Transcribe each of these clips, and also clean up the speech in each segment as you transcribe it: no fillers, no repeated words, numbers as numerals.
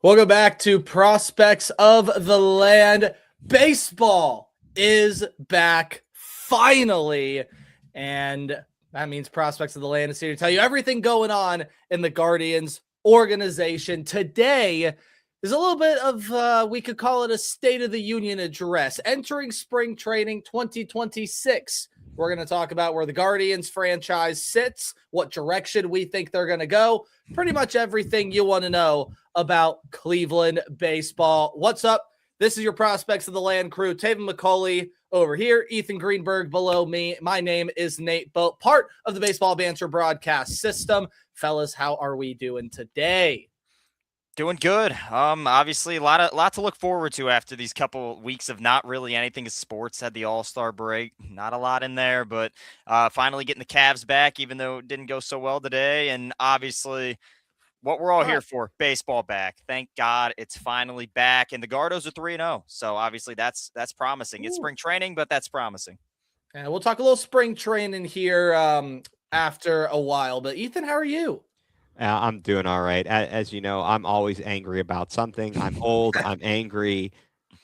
Welcome back to Prospects of the Land. Baseball is back finally, and that means Prospects of the Land is here to tell you everything going on in the Guardians organization. Today is a little bit of, we could call it a State of the Union address. Entering spring training 2026. We're going to talk about where the Guardians franchise sits, what direction we think they're going to go, pretty much everything you want to know about Cleveland baseball. What's up? This is your Prospects of the Land crew. Taven McCauley over here, Ethan Greenberg below me. My name is Nate Boat, part of the Baseball Banter broadcast system. Fellas, how are we doing today? Doing good. Obviously a lot to look forward to after these couple weeks of not really anything in sports. Had the All-Star break, not a lot in there, but finally getting the Cavs back, even though it didn't go so well today. And obviously, what we're all here for, baseball back. Thank God it's finally back. And the Gardos are 3-0, so obviously that's promising. It's spring training, but that's promising. And we'll talk a little spring training here after a while. But Ethan, how are you? I'm doing all right. As you know, I'm always angry about something. I'm old. I'm angry.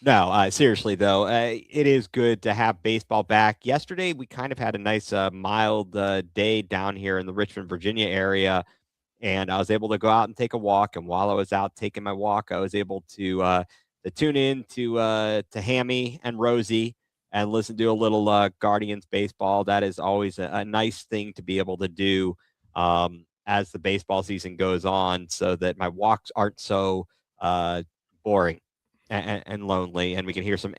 No, seriously though, it is good to have baseball back. Yesterday, we kind of had a nice, mild day down here in the Richmond, Virginia area, and I was able to go out and take a walk. And while I was out taking my walk, I was able to tune in to Hammy and Rosie and listen to a little Guardians baseball. That is always a nice thing to be able to do. As the baseball season goes on, so that my walks aren't so boring and lonely, and we can hear some,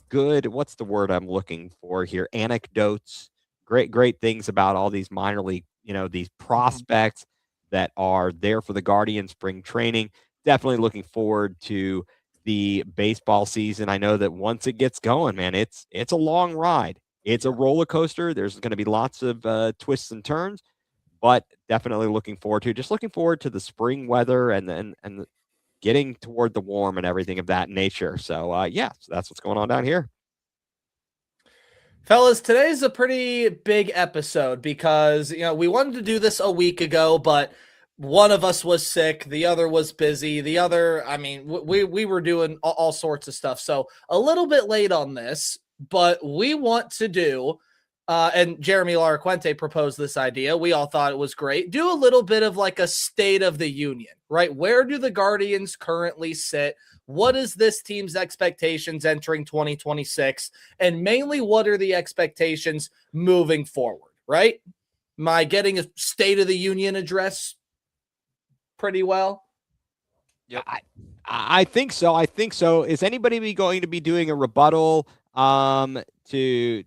good. What's the word I'm looking for here? Anecdotes, great things about all these minor league, these prospects that are there for the Guardian spring training. Definitely looking forward to the baseball season. I know that once it gets going, man, it's a long ride. It's a roller coaster. There's going to be lots of twists and turns, but definitely looking forward to the spring weather and getting toward the warm and everything of that nature. So so that's what's going on down here. Fellas, today's a pretty big episode because, we wanted to do this a week ago, but one of us was sick, the other was busy, the other, we were doing all sorts of stuff. So a little bit late on this, but we want to do and Jeremy Laraquente proposed this idea. We all thought it was great. Do a little bit of like a State of the Union, right? Where do the Guardians currently sit? What is this team's expectations entering 2026? And mainly, what are the expectations moving forward, right? Am I getting a State of the Union address pretty well? Yep. I think so. Is anybody going to be doing a rebuttal to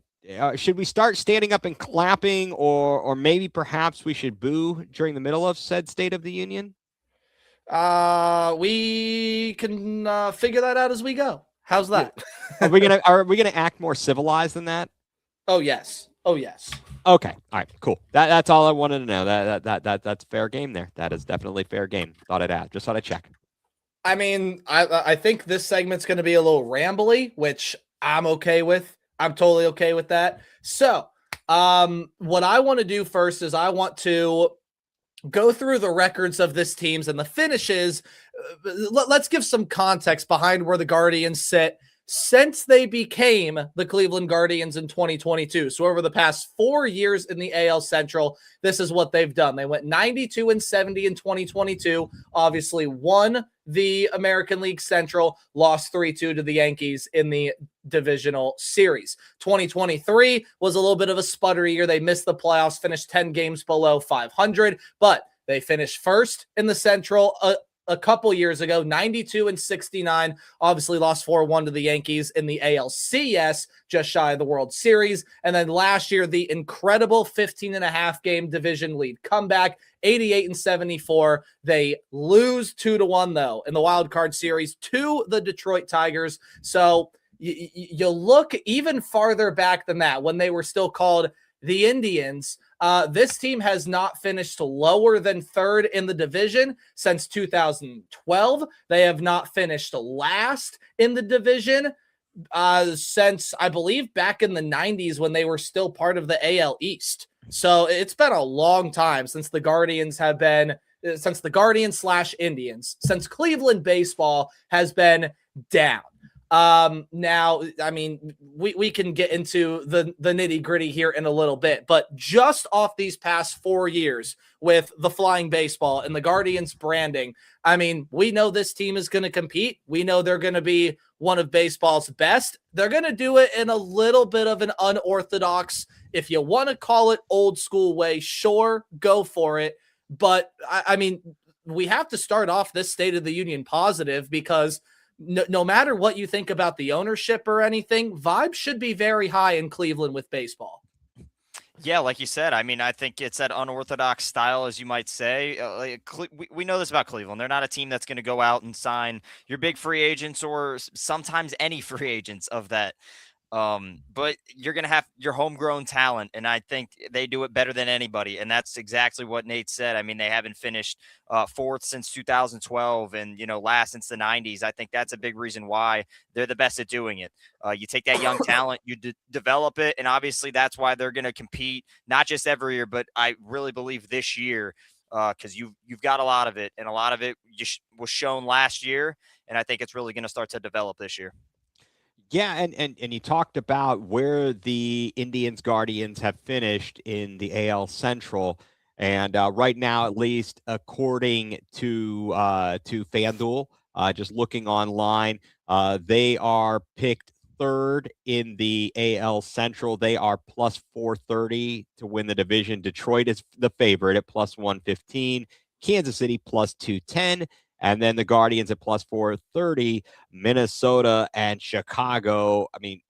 should we start standing up and clapping, or maybe perhaps we should boo during the middle of said State of the Union? We can figure that out as we go. How's that? Are we gonna act more civilized than that? Oh yes. Okay. All right. Cool. That's all I wanted to know. That's fair game there. That is definitely fair game. Thought I'd check. I think this segment's going to be a little rambly, which I'm okay with. I'm totally okay with that. So, what I want to do first is I want to go through the records of this team's and the finishes. Let's give some context behind where the Guardians sit since they became the Cleveland Guardians in 2022. So over the past 4 years in the AL Central, this is what they've done. They went 92-70 in 2022, obviously won the American League Central, lost 3-2 to the Yankees in the divisional series. 2023 was a little bit of a sputter year. They missed the playoffs, finished 10 games below 500, but they finished first in the Central a couple years ago, 92-69, obviously lost 4-1 to the Yankees in the ALCS, just shy of the World Series. And then last year, the incredible 15.5 game division lead comeback, 88-74. They lose 2-1 though in the wild card series to the Detroit Tigers. So you look even farther back than that when they were still called the Indians. This team has not finished lower than third in the division since 2012. They have not finished last in the division since, I believe, back in the 90s when they were still part of the AL East. So it's been a long time since the Guardians have been since the Guardians / Indians, since Cleveland baseball has been down. Now, I mean, we can get into the nitty gritty here in a little bit, but just off these past 4 years with the flying baseball and the Guardians branding, I mean, we know this team is going to compete. We know they're going to be one of baseball's best. They're going to do it in a little bit of an unorthodox, if you want to call it old school way, sure, go for it. But I mean, we have to start off this State of the Union positive, because no matter what you think about the ownership or anything, vibes should be very high in Cleveland with baseball. Yeah, like you said, I mean, I think it's that unorthodox style, as you might say. We know this about Cleveland. They're not a team that's going to go out and sign your big free agents, or sometimes any free agents of that. But you're going to have your homegrown talent, and I think they do it better than anybody. And that's exactly what Nate said. I mean, they haven't finished fourth since 2012 and, last since the 90s. I think that's a big reason why they're the best at doing it. You take that young talent, you develop it, and obviously that's why they're going to compete, not just every year, but I really believe this year, because you've got a lot of it, and a lot of it was shown last year, and I think it's really going to start to develop this year. Yeah, and you talked about where the Indians Guardians have finished in the AL Central, and right now, at least according to FanDuel, just looking online, they are picked third in the AL Central. They are plus 430 to win the division. Detroit is the favorite at plus 115. Kansas City plus 210. And then the Guardians at plus 430, Minnesota and Chicago. I mean,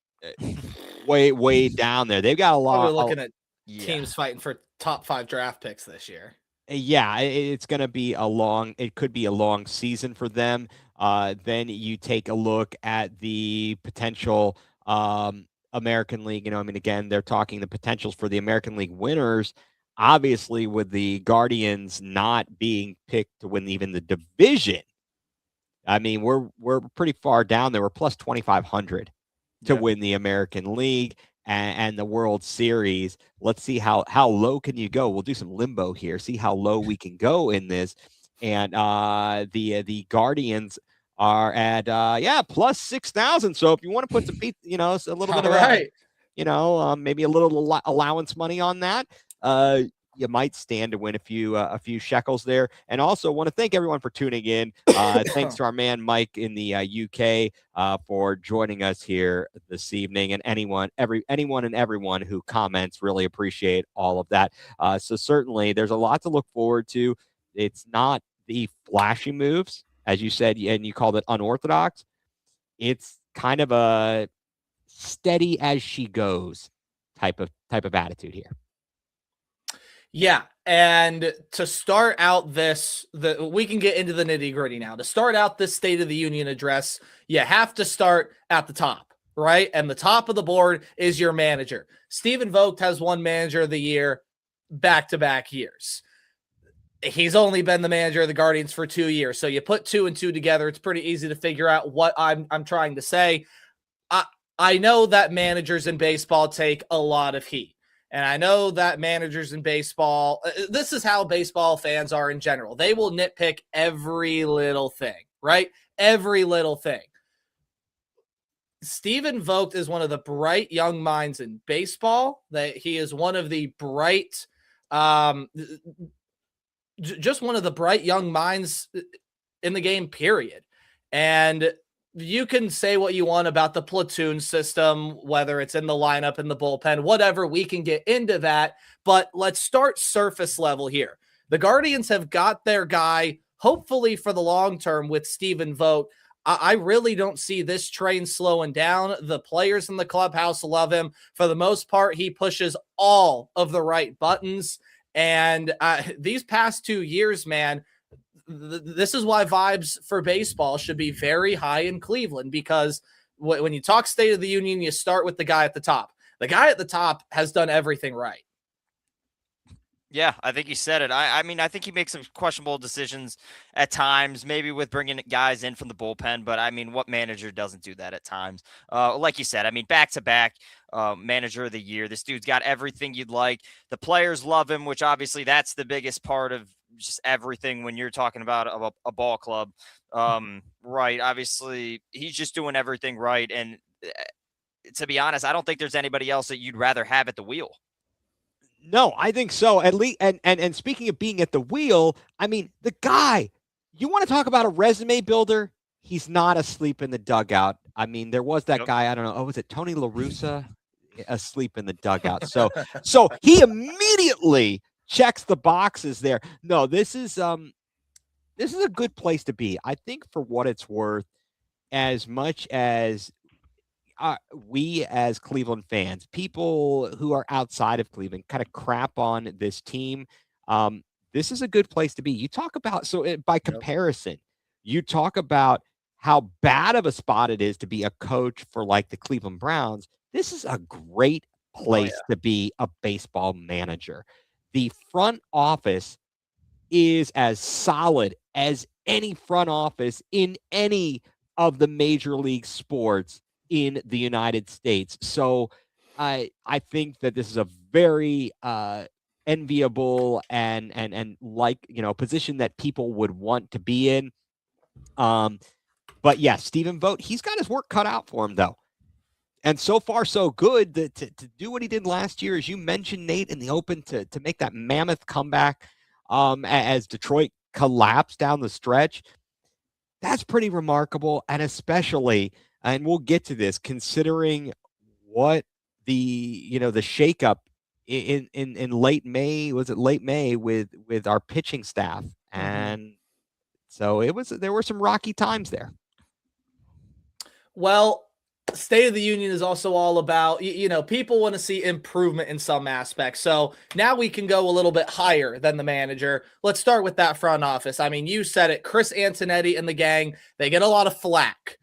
way down there. They've got a lot. We're looking at teams fighting for top 5 draft picks this year. Yeah, it's going to be it could be a long season for them. Then you take a look at the potential American League. I mean, again, they're talking the potentials for the American League winners. Obviously, with the Guardians not being picked to win even the division, I mean, we're pretty far down there. We're plus 2,500 to win the American League and the World Series. Let's see how low can you go. We'll do some limbo here, see how low we can go in this. And the Guardians are at plus 6,000. So if you want to put some feet, a little bit of that, maybe a little allowance money on that. You might stand to win a few shekels there. And also want to thank everyone for tuning in. Thanks to our man Mike in the UK for joining us here this evening, and anyone and everyone who comments. Really appreciate all of that. So certainly there's a lot to look forward to. It's not the flashy moves, as you said, and you called it unorthodox. It's kind of a steady as she goes type of attitude here. Yeah, and to start out we can get into the nitty-gritty now. To start out this State of the Union address, you have to start at the top, right? And the top of the board is your manager. Stephen Vogt has won Manager of the Year back-to-back years. He's only been the manager of the Guardians for 2 years, so you put 2 and 2 together, it's pretty easy to figure out what I'm trying to say. I know that managers in baseball take a lot of heat. And I know that managers in baseball, this is how baseball fans are in general. They will nitpick every little thing, right? Every little thing. Stephen Vogt is one of the bright young minds in baseball. He is one of the bright, just one of the bright young minds in the game, period. And you can say what you want about the platoon system, whether it's in the lineup, in the bullpen, whatever, we can get into that. But let's start surface level here. The Guardians have got their guy, hopefully for the long term, with Stephen Vogt. I really don't see this train slowing down. The players in the clubhouse love him. For the most part, he pushes all of the right buttons. And these past 2 years, man, this is why vibes for baseball should be very high in Cleveland, because when you talk State of the Union, you start with the guy at the top. The guy at the top has done everything right. Yeah, I think you said it. I mean, I think he makes some questionable decisions at times, maybe with bringing guys in from the bullpen. But, I mean, what manager doesn't do that at times? Like you said, I mean, back-to-back manager of the year. This dude's got everything you'd like. The players love him, which obviously that's the biggest part of just everything when you're talking about a ball club. Right. Obviously, he's just doing everything right. And to be honest, I don't think there's anybody else that you'd rather have at the wheel. No, I think so. At least, and speaking of being at the wheel, I mean, the guy, you want to talk about a resume builder? He's not asleep in the dugout. I mean, there was that guy, I don't know, was it Tony La Russa? Asleep in the dugout. So he immediately checks the boxes there. No, this is a good place to be. I think for what it's worth, as much as we as Cleveland fans, people who are outside of Cleveland, kind of crap on this team. This is a good place to be. You talk about, by comparison, you talk about how bad of a spot it is to be a coach for like the Cleveland Browns. This is a great place to be a baseball manager. The front office is as solid as any front office in any of the major league sports in the United States. So I think that this is a very enviable and like, position that people would want to be in. But yeah, Stephen Vogt, he's got his work cut out for him though. And so far, so good to do what he did last year, as you mentioned, Nate, in the Open, to make that mammoth comeback as Detroit collapsed down the stretch. That's pretty remarkable. And especially, and we'll get to this, considering what the shakeup in late May, was it late May with our pitching staff? And so there were some rocky times there. Well, State of the Union is also all about, people want to see improvement in some aspects. So now we can go a little bit higher than the manager. Let's start with that front office. I mean, you said it, Chris Antonetti and the gang, they get a lot of flack,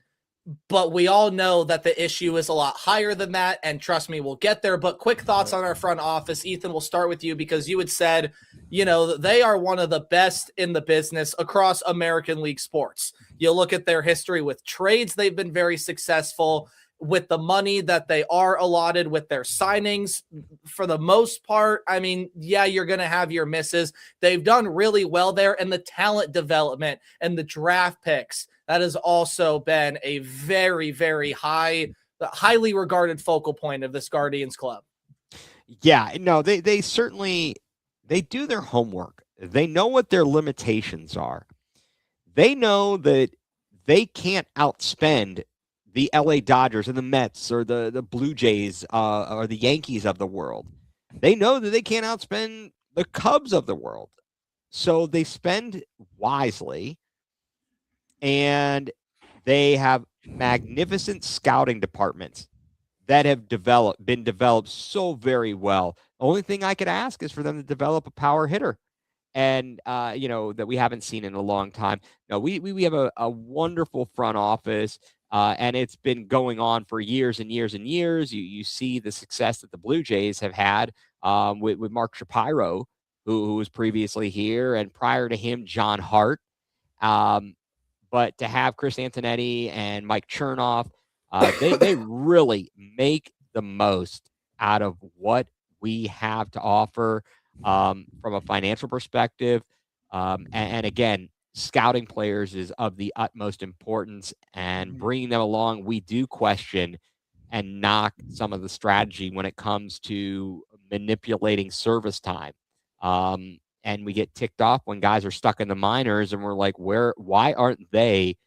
but we all know that the issue is a lot higher than that. And trust me, we'll get there. But quick thoughts on our front office. Ethan, we'll start with you because you had said, they are one of the best in the business across American League sports. You look at their history with trades, they've been very successful with the money that they are allotted with their signings. For the most part, I mean, yeah, you're going to have your misses. They've done really well there. And the talent development and the draft picks, that has also been a very, very highly regarded focal point of this Guardians club. Yeah, no, they certainly, they do their homework. They know what their limitations are. They know that they can't outspend the LA Dodgers and the Mets or the Blue Jays or the Yankees of the world. They know that they can't outspend the Cubs of the world. So they spend wisely, and they have magnificent scouting departments that have been developed so very well. The only thing I could ask is for them to develop a power hitter, and that we haven't seen in a long time. No, we have a wonderful front office. And it's been going on for years and years and years. You see the success that the Blue Jays have had with Mark Shapiro, who was previously here, and prior to him, John Hart. But to have Chris Antonetti and Mike Chernoff, they really make the most out of what we have to offer from a financial perspective. And again, scouting players is of the utmost importance, and bringing them along, we do question and knock some of the strategy when it comes to manipulating service time. And we get ticked off when guys are stuck in the minors, and we're like, why aren't they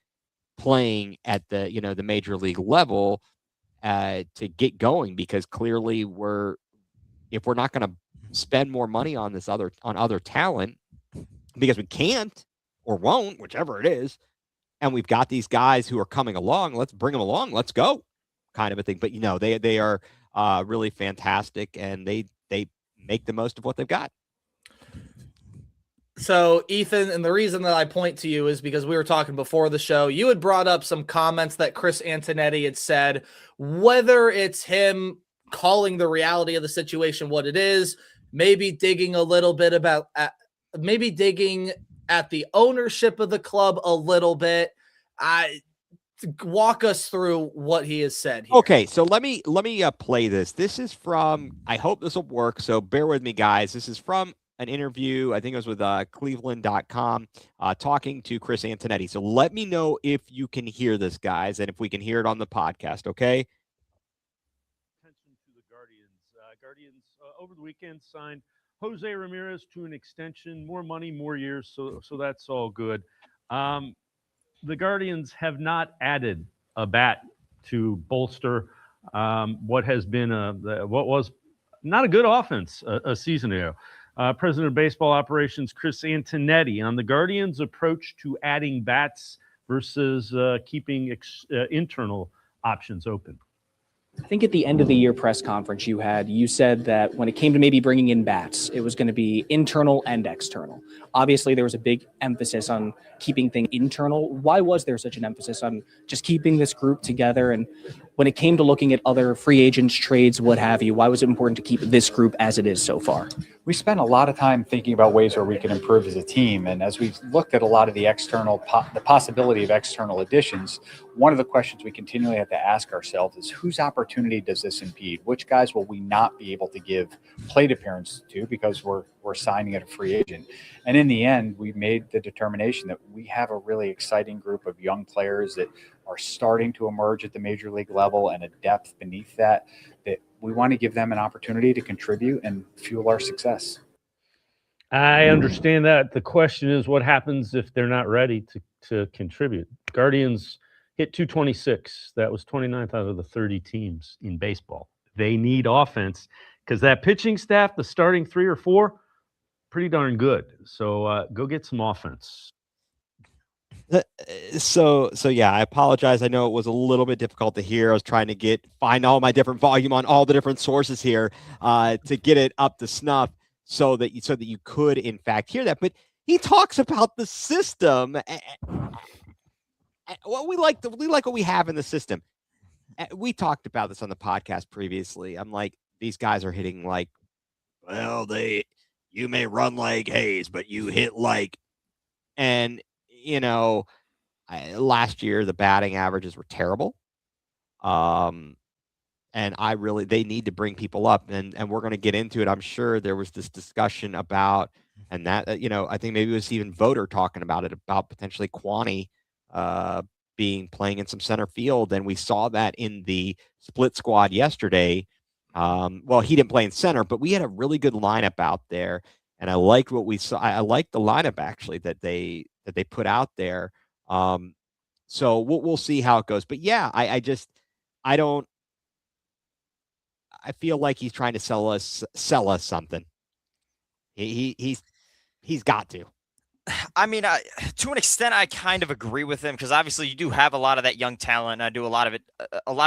playing at the, the major league level to get going? Because clearly if we're not going to spend more money on other talent, because we can't, or won't, whichever it is, and we've got these guys who are coming along, let's bring them along, let's go, kind of a thing. But they are really fantastic, and they make the most of what they've got. So Ethan, and the reason that I point to you is because we were talking before the show, you had brought up some comments that Chris Antonetti had said, whether it's him calling the reality of the situation what it is, maybe digging a little bit about digging at the ownership of the club a little bit. Walk us through what he has said here. Okay, so let me play this. This is from, I hope this will work, so bear with me, guys. This is from an interview, I think it was with Cleveland.com, talking to Chris Antonetti. So let me know if you can hear this, guys, and if we can hear it on the podcast, okay? Attention to the Guardians. Guardians over the weekend signed Jose Ramirez to an extension, more money, more years, so that's all good. The Guardians have not added a bat to bolster what has been what was not a good offense a season ago. President of Baseball Operations Chris Antonetti on the Guardians' approach to adding bats versus keeping internal options open. I think at the end of the year press conference you said that when it came to maybe bringing in bats, it was going to be internal and external. Obviously, there was a big emphasis on keeping things internal. Why was there such an emphasis on just keeping this group together? And when it came to looking at other free agents, trades, what have you, why was it important to keep this group as it is so far? We spent a lot of time thinking about ways where we can improve as a team. And as we've looked at a lot of the the possibility of external additions, one of the questions we continually have to ask ourselves is whose opportunity does this impede? Which guys will we not be able to give plate appearances to because we're signing at a free agent? And in the end, we made the determination that we have a really exciting group of young players that are starting to emerge at the major league level and a depth beneath that we want to give them an opportunity to contribute and fuel our success. I understand that. The question is what happens if they're not ready to contribute? Guardians hit 226. That was 29th out of the 30 teams in baseball. They need offense because that pitching staff, the starting 3 or 4, pretty darn good. So go get some offense. So yeah, I apologize. I know it was a little bit difficult to hear. I was trying to find all my different volume on all the different sources here to get it up to snuff so that you could in fact hear that. But he talks about the system. Well, we like what we have in the system. We talked about this on the podcast previously. I'm like, these guys are hitting like, well, you may run like Hayes, but you hit like, and last year the batting averages were terrible. And they need to bring people up, and we're going to get into it. I'm sure there was this discussion about, and that, I think maybe it was even Voter talking about it, about potentially Kwani playing in some center field. And we saw that in the split squad yesterday. Well, he didn't play in center, but we had a really good lineup out there. And I liked what we saw. I liked the lineup actually that they put out there. So we'll see how it goes. But yeah, I feel like he's trying to sell us something. He's got to. I mean, to an extent, I kind of agree with him because obviously you do have a lot of that young talent. And a lot of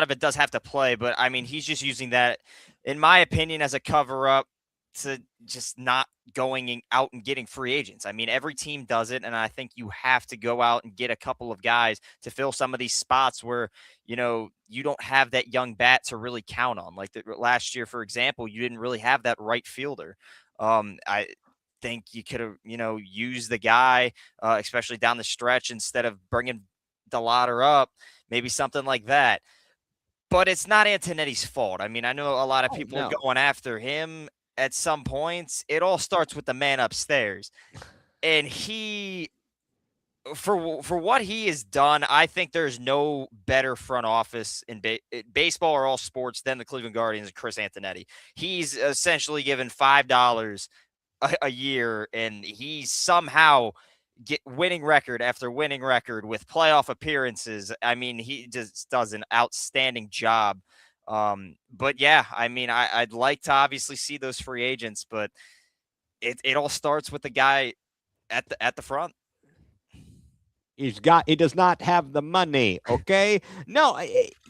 it does have to play, but I mean, he's just using that, in my opinion, as a cover up to just not going out and getting free agents. I mean, every team does it, and I think you have to go out and get a couple of guys to fill some of these spots where, you don't have that young bat to really count on. Like last year, for example, you didn't really have that right fielder. I think you could have, used the guy, especially down the stretch, instead of bringing DeLauder up, maybe something like that. But it's not Antonetti's fault. I mean, I know a lot of people are going after him at some points. It all starts with the man upstairs. And for what he has done, I think there's no better front office in baseball or all sports than the Cleveland Guardians and Chris Antonetti. He's essentially given $5 a year, and he's somehow winning record after winning record with playoff appearances. I mean, he just does an outstanding job. But yeah, I mean, I'd like to obviously see those free agents, but it all starts with the guy at the front. He does not have the money. Okay. No.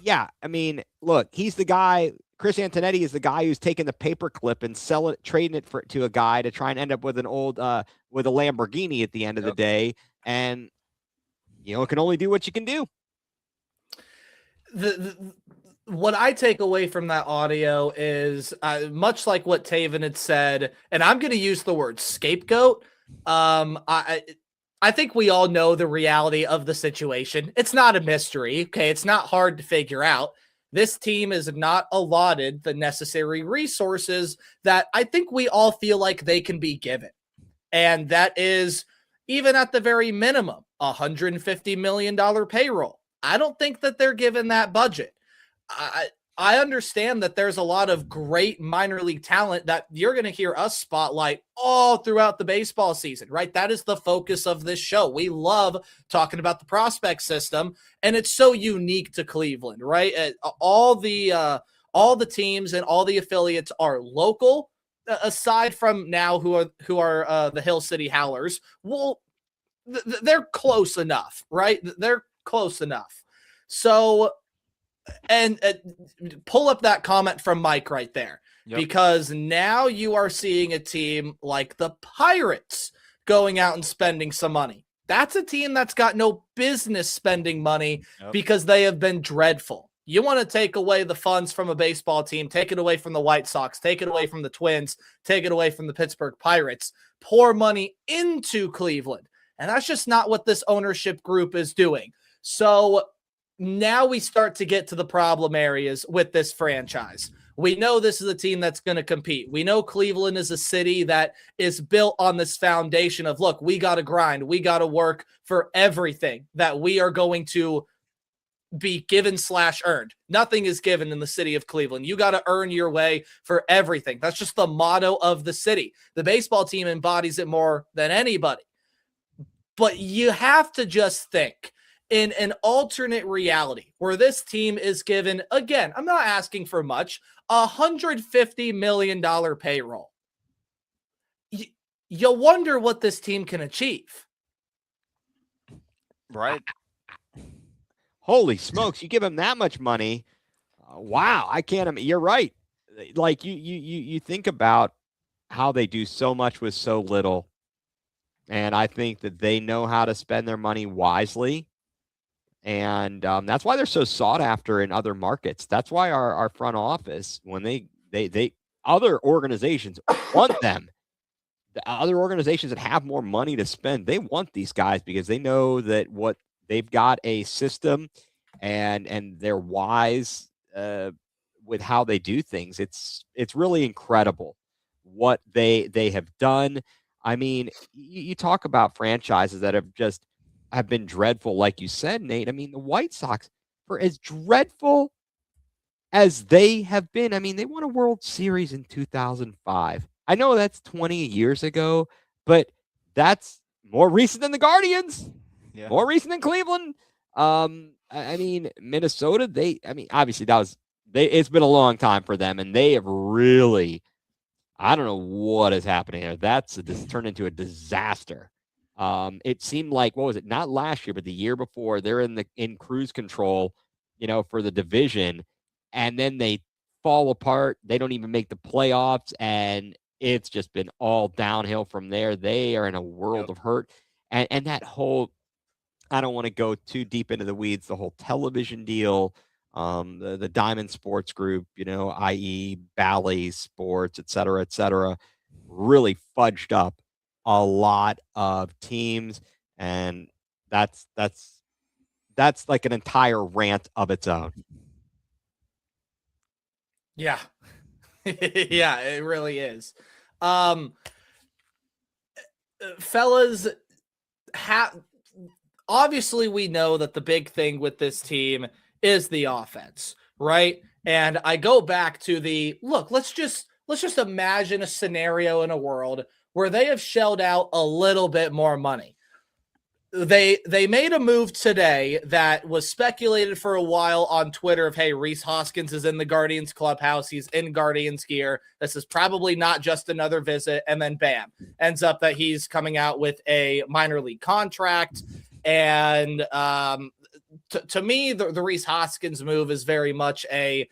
Yeah. I mean, look, he's the guy. Chris Antonetti is the guy who's taking the paperclip and trading it to a guy to try and end up with with a Lamborghini at the end of the day. And, it can only do what you can do. What I take away from that audio is much like what Taven had said, and I'm going to use the word scapegoat. I think we all know the reality of the situation. It's not a mystery. Okay. It's not hard to figure out. This team is not allotted the necessary resources that I think we all feel like they can be given. And that is, even at the very minimum, $150 million payroll. I don't think that they're given that budget. I understand that there's a lot of great minor league talent that you're going to hear us spotlight all throughout the baseball season, right? That is the focus of this show. We love talking about the prospect system, and it's so unique to Cleveland, right? All the teams and all the affiliates are local, aside from now who are the Hill City Howlers. Well, they're close enough, right? They're close enough. So, and pull up that comment from Mike right there, because now you are seeing a team like the Pirates going out and spending some money. That's a team that's got no business spending money because they have been dreadful. You want to take away the funds from a baseball team, take it away from the White Sox, take it away from the Twins, take it away from the Pittsburgh Pirates, pour money into Cleveland. And that's just not what this ownership group is doing. So now we start to get to the problem areas with this franchise. We know this is a team that's going to compete. We know Cleveland is a city that is built on this foundation of, look, we got to grind. We got to work for everything that we are going to be given/earned. Nothing is given in the city of Cleveland. You got to earn your way for everything. That's just the motto of the city. The baseball team embodies it more than anybody. But you have to just think, in an alternate reality where this team is given, again, I'm not asking for much, $150 million payroll. You wonder what this team can achieve. Right. Holy smokes, you give him that much money. Wow, I can't. You're right. Like you think about how they do so much with so little. And I think that they know how to spend their money wisely. And that's why they're so sought after in other markets. That's why our front office, when they other organizations want them, the other organizations that have more money to spend, they want these guys because they know that what they've got a system and they're wise with how they do things. It's really incredible what they have done. I mean, you talk about franchises that have been dreadful, like you said, Nate. I mean, the White Sox, for as dreadful as they have been, I mean, they won a World Series in 2005. I know that's 20 years ago, but that's more recent than the Guardians, more recent than Cleveland. I mean, Minnesota, obviously it's been a long time for them, and they have really, I don't know what is happening there. This turned into a disaster. It seemed like, what was it? Not last year, but the year before, they're in cruise control, for the division, and then they fall apart. They don't even make the playoffs, and it's just been all downhill from there. They are in a world of hurt, and that whole, I don't want to go too deep into the weeds, the whole television deal, the Diamond Sports Group, i.e. Bally Sports, et cetera, really fudged up a lot of teams, and that's like an entire rant of its own. Yeah. Yeah, it really is. Fellas, obviously we know that the big thing with this team is the offense, right? And I go back to let's just imagine a scenario in a world where they have shelled out a little bit more money. They made a move today that was speculated for a while on Twitter of, hey, Rhys Hoskins is in the Guardians clubhouse. He's in Guardians gear. This is probably not just another visit. And then bam, ends up that he's coming out with a minor league contract. And to me, the Rhys Hoskins move is very much a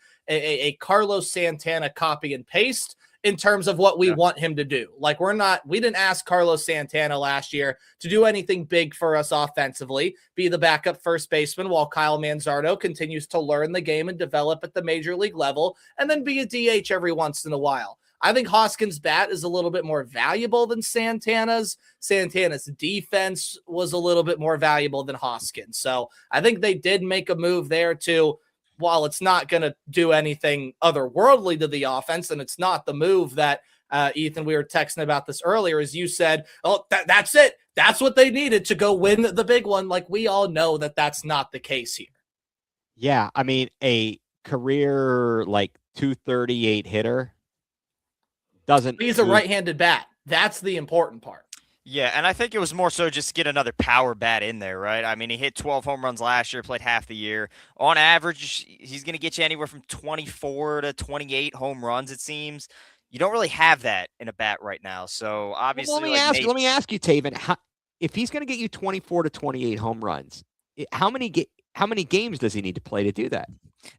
Carlos Santana copy and paste in terms of what we want him to do. Like, we didn't ask Carlos Santana last year to do anything big for us offensively, be the backup first baseman while Kyle Manzardo continues to learn the game and develop at the major league level, and then be a DH every once in a while. I think Hoskins' bat is a little bit more valuable than Santana's. Santana's defense was a little bit more valuable than Hoskins. So I think they did make a move there to, while it's not going to do anything otherworldly to the offense, and it's not the move that Ethan, we were texting about this earlier, as you said, oh, that's it. That's what they needed to go win the big one. Like, we all know that that's not the case here. Yeah, I mean, a career like 238 hitter doesn't. He's a move- right-handed bat. That's the important part. Yeah, and I think it was more so just get another power bat in there, right? I mean, he hit 12 home runs last year, played half the year. On average, he's going to get you anywhere from 24 to 28 home runs, it seems. You don't really have that in a bat right now. So obviously, Well, let me ask you, Taven, if he's going to get you 24 to 28 home runs, how many games does he need to play to do that?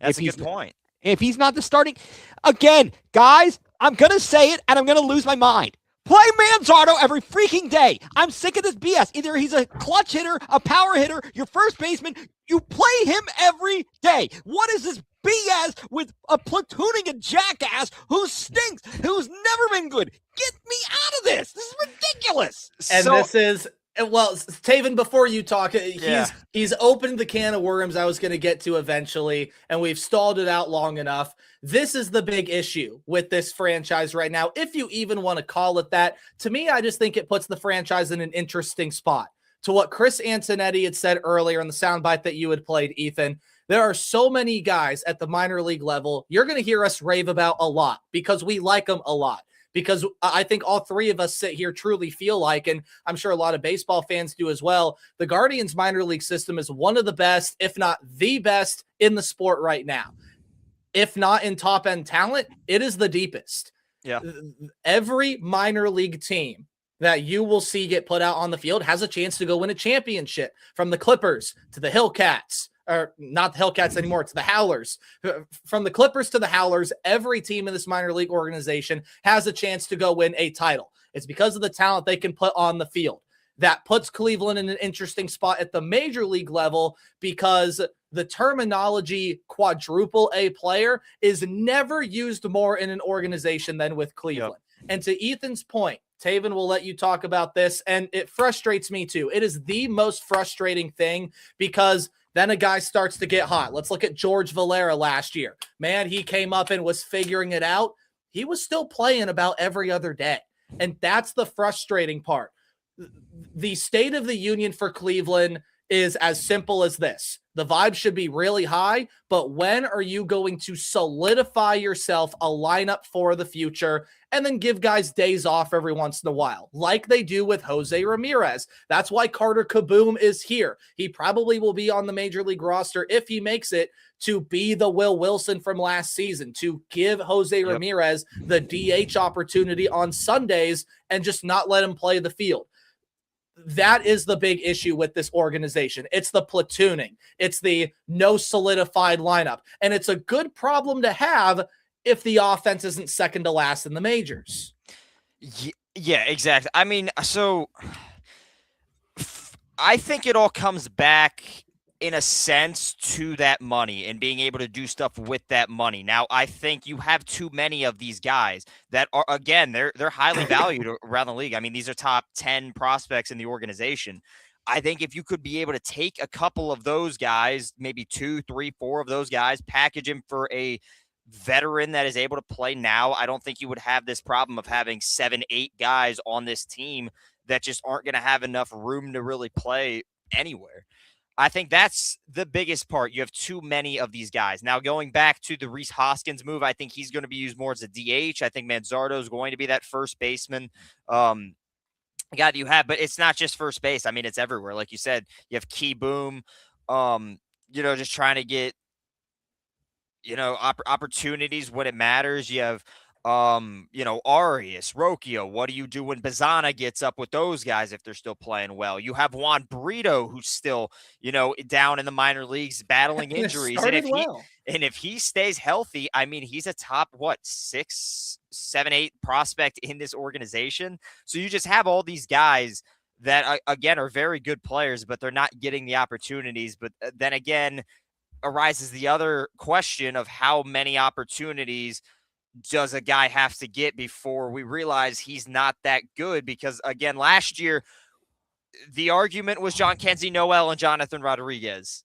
That's if a good point. If he's not the starting, again, guys, I'm going to say it and I'm going to lose my mind. Play Manzardo every freaking day. I'm sick of this BS. Either he's a clutch hitter, a power hitter, your first baseman. You play him every day. What is this BS with a platooning a jackass who stinks, who's never been good? Get me out of this. This is ridiculous. And this is, well, Taven, before you talk, he's opened the can of worms I was going to get to eventually, and we've stalled it out long enough. This is the big issue with this franchise right now, if you even want to call it that. To me, I just think it puts the franchise in an interesting spot. To what Chris Antonetti had said earlier in the soundbite that you had played, Ethan, there are so many guys at the minor league level you're going to hear us rave about a lot because we like them a lot. Because I think all three of us sit here truly feel like, and I'm sure a lot of baseball fans do as well, the Guardians minor league system is one of the best, if not the best, in the sport right now. If not in top-end talent, it is the deepest. Yeah. Every minor league team that you will see get put out on the field has a chance to go win a championship, from the Clippers to the Hillcats. Or not the Hellcats anymore, it's the Howlers. From the Clippers to the Howlers, every team in this minor league organization has a chance to go win a title. It's because of the talent they can put on the field. That puts Cleveland in an interesting spot at the major league level because the terminology quadruple A player is never used more in an organization than with Cleveland. Yep. And to Ethan's point, Taven will let you talk about this, and it frustrates me too. It is the most frustrating thing because then a guy starts to get hot. Let's look at George Valera last year. Man, he came up and was figuring it out. He was still playing about every other day. And that's the frustrating part. The state of the union for Cleveland is as simple as this. The vibe should be really high, but when are you going to solidify yourself a lineup for the future and then give guys days off every once in a while, like they do with Jose Ramirez? That's why Carter Kaboom is here. He probably will be on the major league roster if he makes it, to be the Will Wilson from last season, to give Jose Ramirez the DH opportunity on Sundays and just not let him play the field. That is the big issue with this organization. It's the platooning. It's the no solidified lineup. And it's a good problem to have if the offense isn't second to last in the majors. Yeah, exactly. I mean, so I think it all comes back in a sense to that money and being able to do stuff with that money. Now, I think you have too many of these guys that are, again, they're highly valued around the league. I mean, these are top 10 prospects in the organization. I think if you could be able to take a couple of those guys, maybe 2, 3, 4 of those guys, package them for a veteran that is able to play now, I don't think you would have this problem of having 7, 8 guys on this team that just aren't going to have enough room to really play anywhere. I think that's the biggest part. You have too many of these guys. Now, going back to the Rhys Hoskins move, I think he's going to be used more as a DH. I think Manzardo is going to be that first baseman guy you have, but it's not just first base. I mean, it's everywhere. Like you said, you have Key Boom, just trying to get, opportunities when it matters. You have, Arias, Rocchio. What do you do when Bazana gets up with those guys if they're still playing well? You have Juan Brito, who's still, down in the minor leagues battling injuries. And if he stays healthy, I mean, he's a top, 6, 7, 8 prospect in this organization. So you just have all these guys that, again, are very good players, but they're not getting the opportunities. But then again, arises the other question of how many opportunities does a guy have to get before we realize he's not that good? Because, again, last year, the argument was John Kenzie Noel and Jonathan Rodriguez.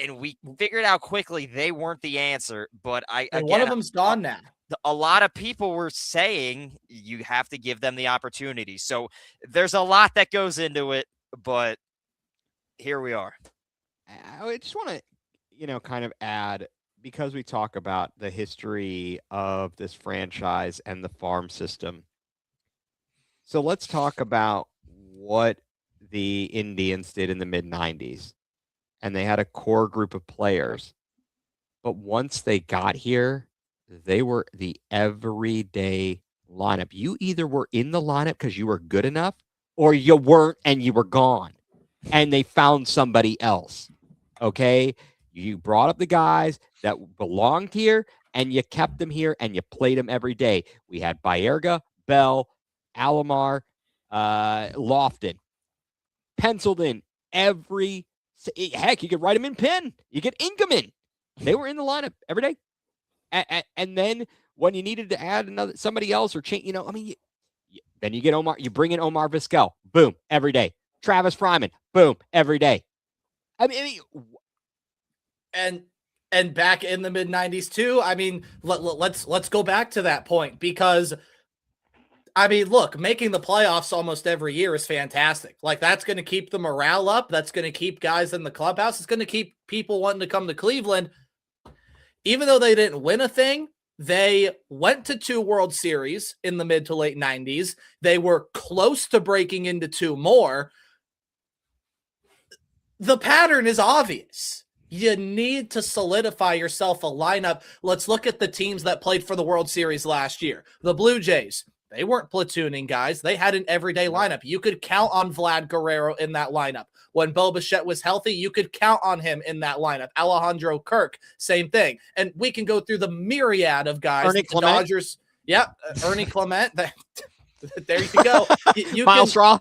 and we figured out quickly they weren't the answer. But And one of them's gone now. A lot of people were saying you have to give them the opportunity. So there's a lot that goes into it, but here we are. I just want to, kind of add, because we talk about the history of this franchise and the farm system. So let's talk about what the Indians did in the mid-90s. And they had a core group of players. But once they got here, they were the everyday lineup. You either were in the lineup because you were good enough, or you weren't and you were gone. And they found somebody else. Okay? You brought up the guys that belonged here, and you kept them here, and you played them every day. We had Baerga, Bell, Alomar, Lofton, penciled in every. Heck, you could write them in pen. You could ink them in. They were in the lineup every day. And then when you needed to add somebody else or change, then you get Omar. You bring in Omar Vizquel. Boom, every day. Travis Fryman. Boom, every day. And back in the mid 90s too. I mean, let's go back to that point, because look, making the playoffs almost every year is fantastic. Like, that's going to keep the morale up. That's going to keep guys in the clubhouse. It's going to keep people wanting to come to Cleveland. Even though they didn't win a thing, they went to 2 World Series in the mid to late 90s. They were close to breaking into 2 more. The pattern is obvious. You need to solidify yourself a lineup. Let's look at the teams that played for the World Series last year. The Blue Jays. They weren't platooning guys. They had an everyday lineup. You could count on Vlad Guerrero in that lineup. When Bo Bichette was healthy, you could count on him in that lineup. Alejandro Kirk, same thing. And we can go through the myriad of guys. Ernie Clement. Dodgers. Yep. Ernie Clement. There you go. Miles Straw.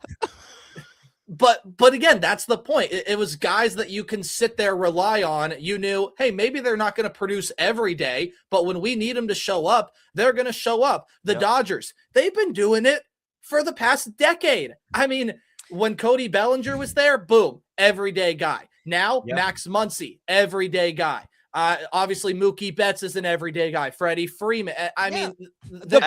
But again, that's the point. It was guys that you can sit there, rely on. You knew, hey, maybe they're not going to produce every day, but when we need them to show up, they're going to show up. The Dodgers, they've been doing it for the past decade. I mean, when Cody Bellinger was there, boom, everyday guy. Now, Max Muncy, everyday guy. Obviously, Mookie Betts is an everyday guy. Freddie Freeman. I mean, the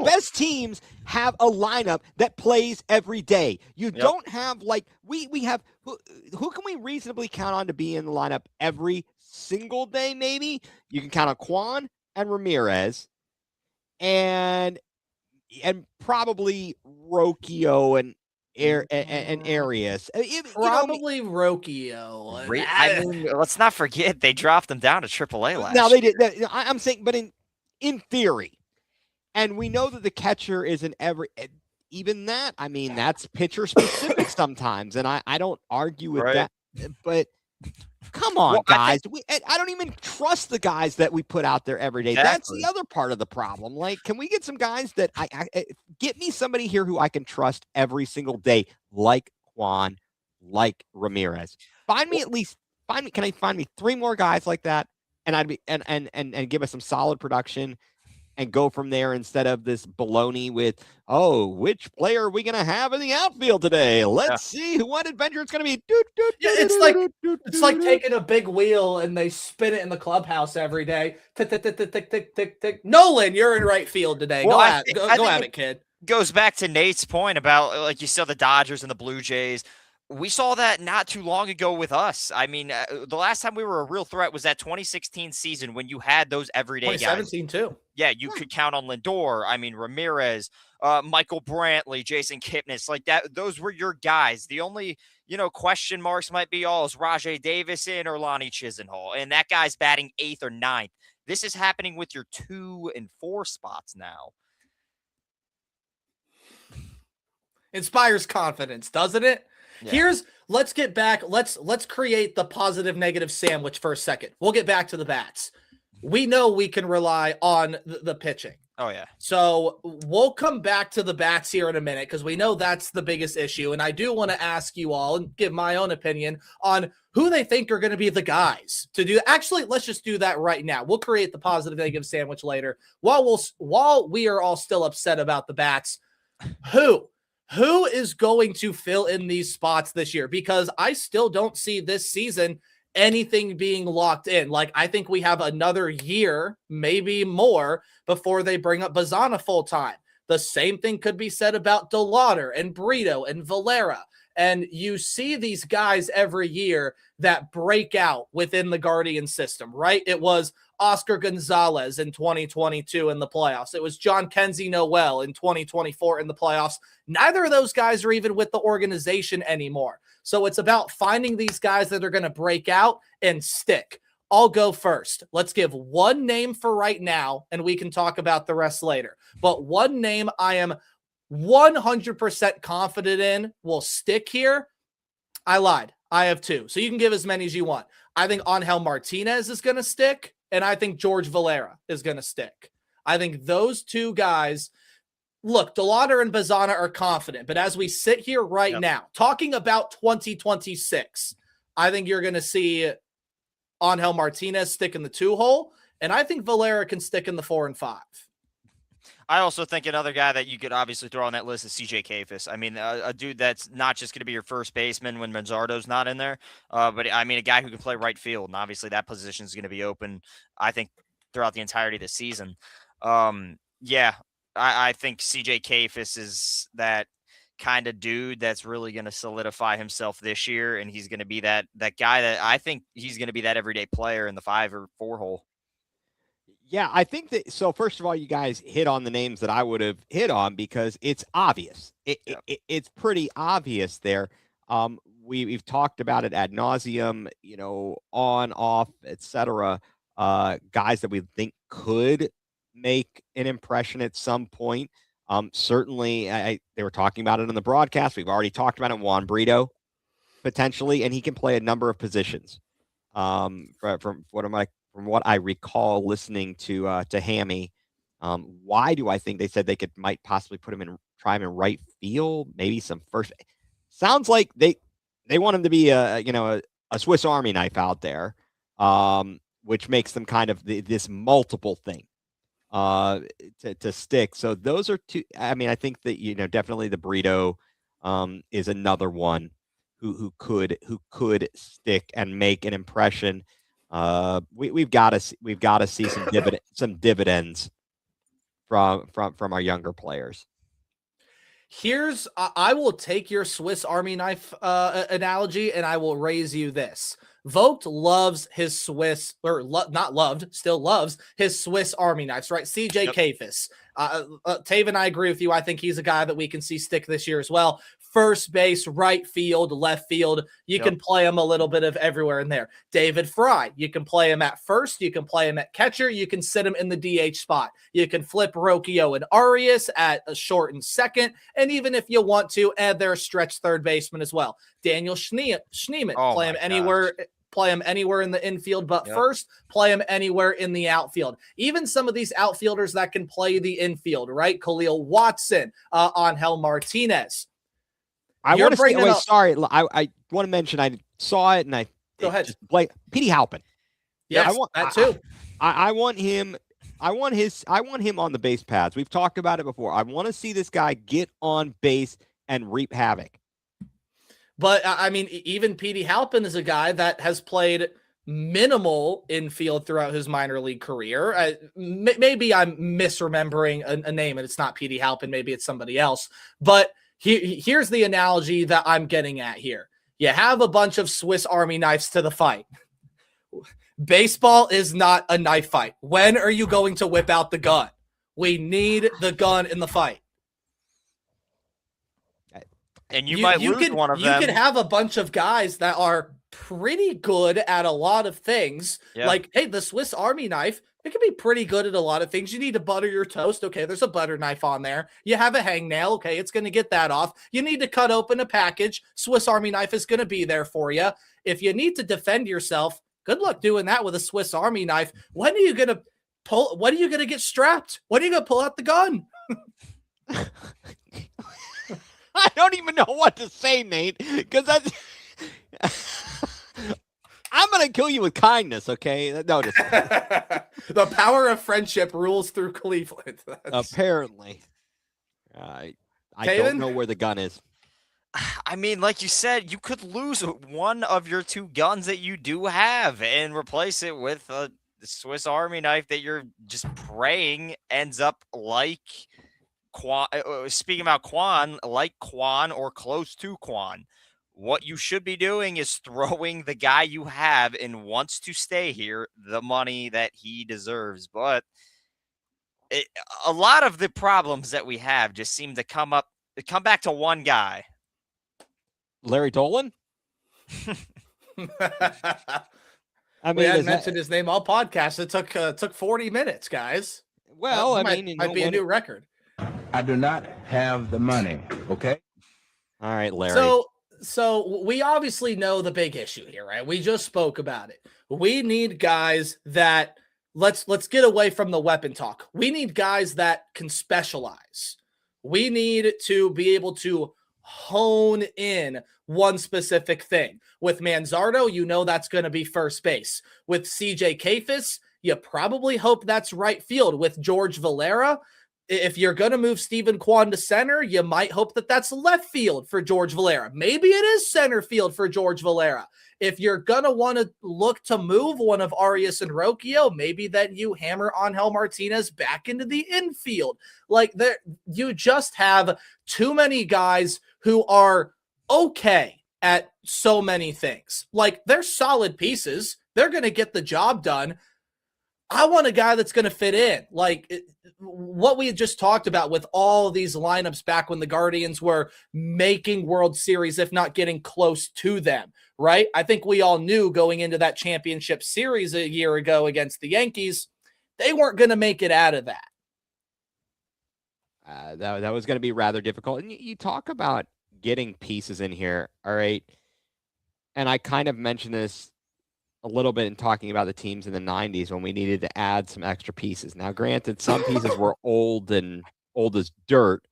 best teams have a lineup that plays every day. You don't have, like, we have who can we reasonably count on to be in the lineup every single day? Maybe you can count on Kwan and Ramirez, and probably Rocchio and Arias. Probably Rocchio. I mean, let's not forget they dropped them down to AAA last Now year. they did. I'm saying, but in theory, and we know that the catcher is an even that. I mean, that's pitcher specific sometimes, and I don't argue with that. But come on, guys. I don't even trust the guys that we put out there every day. Exactly. That's the other part of the problem. Like, can we get some guys that get me somebody here who I can trust every single day, like Kwan, like Ramirez? Can I find me 3 more guys like that, and I'd be and give us some solid production and go from there, instead of this baloney with, which player are we going to have in the outfield today? Let's see what adventure it's going to be. It's like taking a big wheel and they spin it in the clubhouse every day. Tick, tick, tick, tick, tick, tick, tick, tick. Nolan, you're in right field today. Well, Go at it, kid. Goes back to Nate's point about, like, you saw the Dodgers and the Blue Jays. We saw that not too long ago with us. I mean, the last time we were a real threat was that 2016 season when you had those everyday guys. 2017 too. Yeah, you could count on Lindor. I mean, Ramirez, Michael Brantley, Jason Kipnis, like that. Those were your guys. The only, question marks might be is Rajay Davison or Lonnie Chisenhall, and that guy's batting 8th or 9th. This is happening with your 2 and 4 spots now. Inspires confidence, doesn't it? Yeah. Let's get back. Let's create the positive negative sandwich for a second. We'll get back to the bats. We know we can rely on the pitching. Oh, yeah. So we'll come back to the bats here in a minute, because we know that's the biggest issue. And I do want to ask you all and give my own opinion on who they think are going to be the guys to do. Actually, let's just do that right now. We'll create the positive negative sandwich later. While we are all still upset about the bats, who is going to fill in these spots this year? Because I still don't see this season anything being locked in. Like, I think we have another year, maybe more, before they bring up Bazana full time. The same thing could be said about DeLauder and Brito and Valera. And you see these guys every year that break out within the Guardian system, right? It was Oscar Gonzalez in 2022 in the playoffs. It was John Kenzie Noel in 2024 in the playoffs. Neither of those guys are even with the organization anymore. So it's about finding these guys that are going to break out and stick. I'll go first. Let's give one name for right now, and we can talk about the rest later. But one name I am 100% confident in will stick here. I lied. I have two. So you can give as many as you want. I think Angel Martinez is going to stick, and I think George Valera is going to stick. I think those two guys, look, DeLauder and Bazana are confident, but as we sit here right now, talking about 2026, I think you're going to see Angel Martinez stick in the 2-hole, and I think Valera can stick in the 4 and 5. I also think another guy that you could obviously throw on that list is CJ Kafis. I mean, a dude that's not just going to be your first baseman when Manzardo's not in there, but I mean, a guy who can play right field, and obviously that position is going to be open, I think, throughout the entirety of the season. Yeah, I think CJ Kafis is that kind of dude that's really going to solidify himself this year, and he's going to be that guy that I think he's going to be that everyday player in the 5 or 4 hole. Yeah, I think that. So first of all, you guys hit on the names that I would have hit on because it's obvious. It's pretty obvious there. We've talked about it ad nauseum, on, off, etc. Guys that we think could make an impression at some point. Certainly, they were talking about it on the broadcast. We've already talked about it. Juan Brito, potentially, and he can play a number of positions. From what I recall listening to Hammy, why do I think they said they might possibly try him in right field, maybe some first. Sounds like they want him to be a Swiss Army knife out there, which makes them kind of this multiple thing to stick. So those are two. I mean, I think that definitely the Brito is another one who could stick and make an impression. We've got to see some dividends from our younger players. I will take your Swiss Army knife analogy, and I will raise you this. Vogt loves his Swiss, or not loved, still loves his Swiss Army knives, right? CJ Kafis. Taven, I agree with you. I think he's a guy that we can see stick this year as well. First base, right field, left field. You can play him a little bit of everywhere in there. David Fry, you can play him at first. You can play him at catcher. You can sit him in the DH spot. You can flip Rocchio and Arias at a short and second. And even if you want to, add their stretch third baseman as well. Daniel Schneemann, play him anywhere. Play him anywhere in the infield, but first play him anywhere in the outfield. Even some of these outfielders that can play the infield, right? Khalil Watson, Angel Martinez. I want to mention I saw it and go ahead. Petey Halpin. Yes, that too. I want him. I want him on the base paths. We've talked about it before. I want to see this guy get on base and reap havoc. But, I mean, even Petey Halpin is a guy that has played minimal infield throughout his minor league career. Maybe I'm misremembering a name, and it's not Petey Halpin. Maybe it's somebody else. But here's the analogy that I'm getting at here. You have a bunch of Swiss Army knives to the fight. Baseball is not a knife fight. When are you going to whip out the gun? We need the gun in the fight. And you might lose one of them. You could have a bunch of guys that are pretty good at a lot of things. Yeah. Like, hey, the Swiss Army knife, it can be pretty good at a lot of things. You need to butter your toast. Okay, there's a butter knife on there. You have a hangnail. Okay, it's going to get that off. You need to cut open a package. Swiss Army knife is going to be there for you. If you need to defend yourself, good luck doing that with a Swiss Army knife. When are you going to pull? When are you going to get strapped? When are you going to pull out the gun? I don't even know what to say, Nate, because that's I'm going to kill you with kindness, okay? No, just the power of friendship rules through Cleveland. Apparently. I don't know where the gun is. I mean, like you said, you could lose one of your two guns that you do have and replace it with a Swiss Army knife that you're just praying ends up like Quan. Speaking about Quan, like Quan or close to Quan. What you should be doing is throwing the guy you have and wants to stay here the money that he deserves. But a lot of the problems that we have just seem to come back to one guy. Larry Dolan? I We mean, hadn't is that, mentioned his name all podcast. It took 40 minutes, guys. well, I might, mean, you might know, be a when new record. I do not have the money. Okay. all right, Larry. So we obviously know the big issue here, right? We just spoke about it. We need guys that let's get away from the weapon talk. We need guys that can specialize. We need to be able to hone in one specific thing. With Manzardo, you know that's going to be first base. With CJ Kafis, you probably hope that's right field. With George Valera, if you're going to move Stephen Kwan to center, you might hope that that's left field for George Valera. Maybe it is center field for George Valera. If you're going to want to look to move one of Arias and Rocchio, maybe then you hammer Angel Martinez back into the infield. Like there, you just have too many guys who are okay at so many things. Like they're solid pieces. They're going to get the job done. I want a guy that's going to fit in. Like what we had just talked about with all these lineups back when the Guardians were making World Series, if not getting close to them, right? I think we all knew going into that championship series a year ago against the Yankees, they weren't going to make it out of that. That was going to be rather difficult. And you talk about getting pieces in here, all right? And I kind of mentioned this a little bit in talking about the teams in the 90s when we needed to add some extra pieces. Now, granted, some pieces were old as dirt,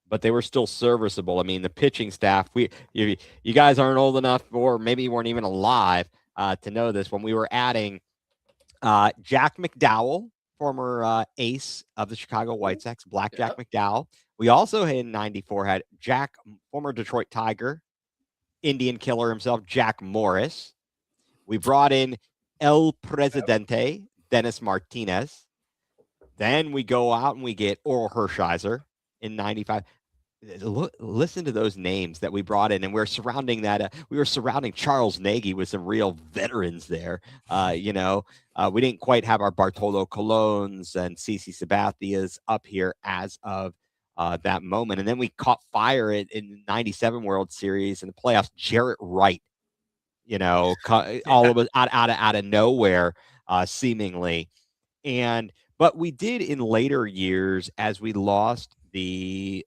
but they were still serviceable. I mean, the pitching staff, you guys aren't old enough, or maybe you weren't even alive to know this. When we were adding Jack McDowell, former ace of the Chicago White Sox, Jack McDowell. We also in 94 had former Detroit Tiger, Indian killer himself, Jack Morris. We brought in El Presidente, Dennis Martinez. Then we go out and we get Oral Hershiser in 95. Listen to those names that we brought in, and we're surrounding that. We were surrounding Charles Nagy with some real veterans there. We didn't quite have our Bartolo Colons and CC Sabatias up here as of that moment. And then we caught fire in the 97 World Series in the playoffs. Jarrett Wright. All of us out of nowhere, seemingly. But we did in later years, as we lost the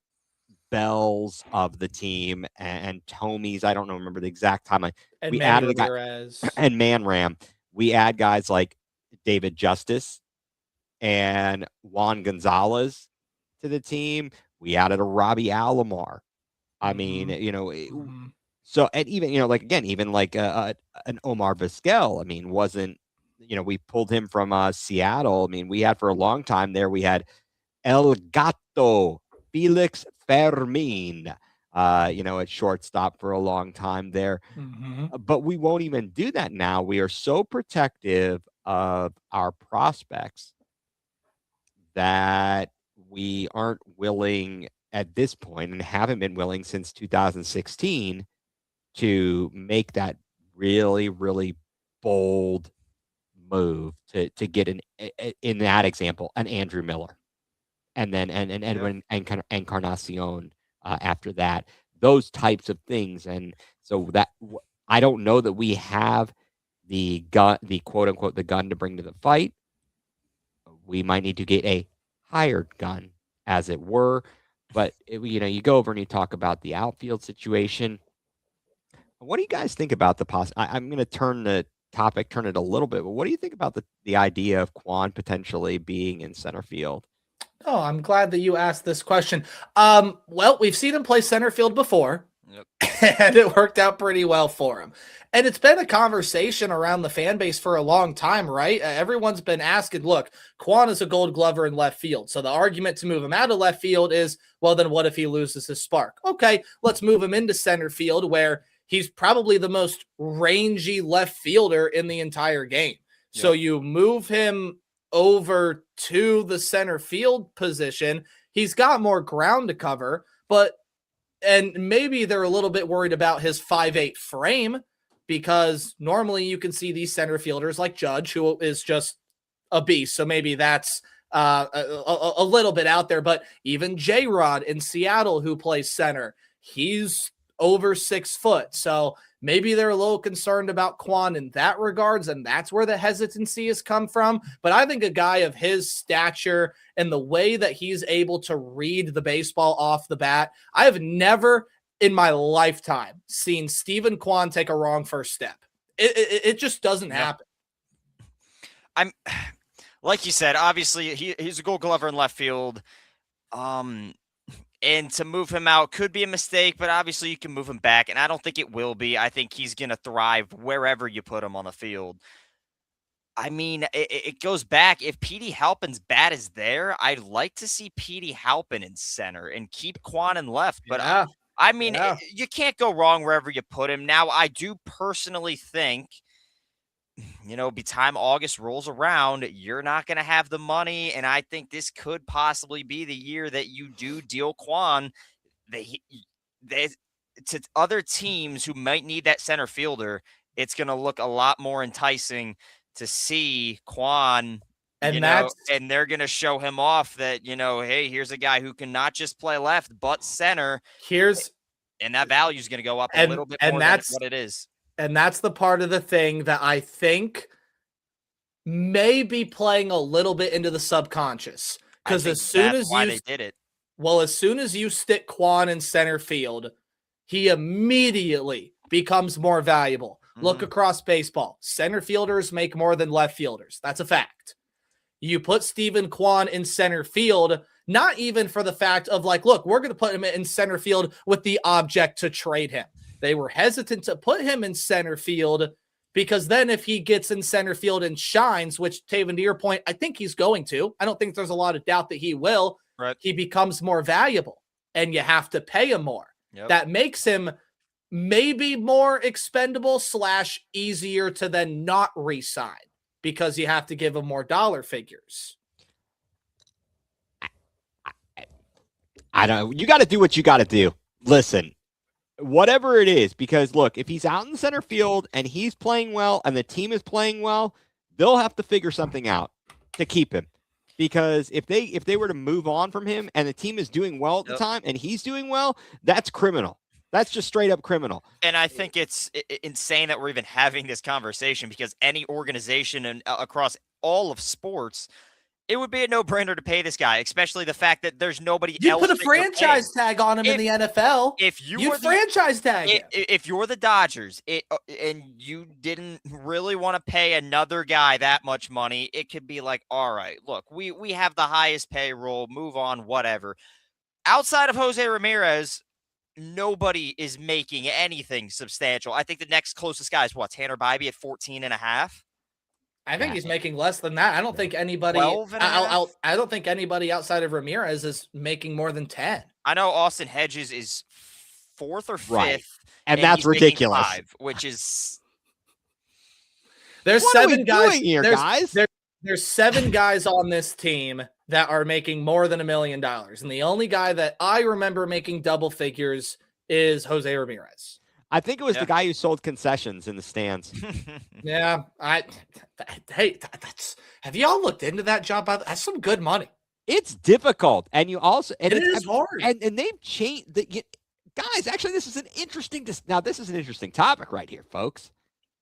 bells of the team and Tomies. I don't remember the exact time. And we Manny added a guy, Ramirez. and Manram. We add guys like David Justice and Juan Gonzalez to the team. We added a Robbie Alomar. I mean, So, and even, even like an Omar Vizquel, I mean, wasn't, we pulled him from Seattle. I mean, we had for a long time there, we had El Gato, Felix Fermin, at shortstop for a long time there. But we won't even do that now. We are so protective of our prospects that we aren't willing at this point, and haven't been willing since 2016, to make that really, really bold move to get in that example, an Andrew Miller, and then and Edwin Encarnacion after that, those types of things. And so that I don't know that we have the gun, the quote unquote, the gun to bring to the fight. We might need to get a hired gun, as it were. But you go over and you talk about the outfield situation. What do you guys think about I'm going to turn it a little bit, but what do you think about the idea of Quan potentially being in center field? Oh, I'm glad that you asked this question. Well, we've seen him play center field before. and it worked out pretty well for him. And it's been a conversation around the fan base for a long time, right? Everyone's been asking, look, Kwon is a Gold Glover in left field. So the argument to move him out of left field is, well, then what if he loses his spark? Okay, let's move him into center field where he's probably the most rangy left fielder in the entire game. So you move him over to the center field position. He's got more ground to cover, and maybe they're a little bit worried about his 5'8" frame, because normally you can see these center fielders like Judge, who is just a beast. So maybe that's a little bit out there. But even J-Rod in Seattle, who plays center, he's over 6 foot. So maybe they're a little concerned about Kwon in that regards, and that's where the hesitancy has come from. But I think a guy of his stature and the way that he's able to read the baseball off the bat, I have never in my lifetime seen Steven Kwon take a wrong first step. It just doesn't happen. I'm like you said, obviously he's a Gold Glover in left field. And to move him out could be a mistake, but obviously you can move him back, and I don't think it will be. I think he's going to thrive wherever you put him on the field. I mean, it goes back. If Petey Halpin's bat is there, I'd like to see Petey Halpin in center and keep Kwon in left. But I mean, you can't go wrong wherever you put him. Now, I do personally think, by time August rolls around, you're not going to have the money. And I think this could possibly be the year that you do deal Kwon. To other teams who might need that center fielder, it's going to look a lot more enticing to see Kwon. And they're going to show him off that, hey, here's a guy who can not just play left, but center. And that value is going to go up a little bit more than what it is. And that's the part of the thing that I think may be playing a little bit into the subconscious. Because as soon as you stick Kwon in center field, he immediately becomes more valuable. Mm-hmm. Look across baseball. Center fielders make more than left fielders. That's a fact. You put Steven Kwon in center field, not even for the fact of like, look, we're going to put him in center field with the object to trade him. They were hesitant to put him in center field because then if he gets in center field and shines, which Taven, to your point, I think he's going to. I don't think there's a lot of doubt that he will. Right. He becomes more valuable and you have to pay him more. Yep. That makes him maybe more expendable / easier to then not re-sign because you have to give him more dollar figures. I don't know. You got to do what you got to do. Listen. Whatever it is, because look, if he's out in center field and he's playing well and the team is playing well, they'll have to figure something out to keep him. Because if they were to move on from him and the team is doing well at the time and he's doing well, that's criminal. That's just straight up criminal. And I think it's insane that we're even having this conversation because any organization and across all of sports, it would be a no-brainer to pay this guy, especially the fact that there's nobody else. You put a franchise tag on him in the NFL. If you franchise tag him. If you're the Dodgers and you didn't really want to pay another guy that much money, it could be like, all right, look, we have the highest payroll, move on, whatever. Outside of Jose Ramirez, nobody is making anything substantial. I think the next closest guy is Tanner Bybee at 14.5. I think he's making less than that. I don't think anybody. I don't think anybody outside of Ramirez is making more than 10. I know Austin Hedges is 4th or 5th, right. and that's ridiculous. 5, which is. There's what 7 guys here, guys. There's 7 guys on this team that are making more than $1 million, and the only guy that I remember making double figures is Jose Ramirez. I think it was the guy who sold concessions in the stands. Yeah, have y'all looked into that job? That's some good money. It's difficult, and you also it is hard. And they've changed guys. Actually, this is an interesting. Now, this is an interesting topic right here, folks.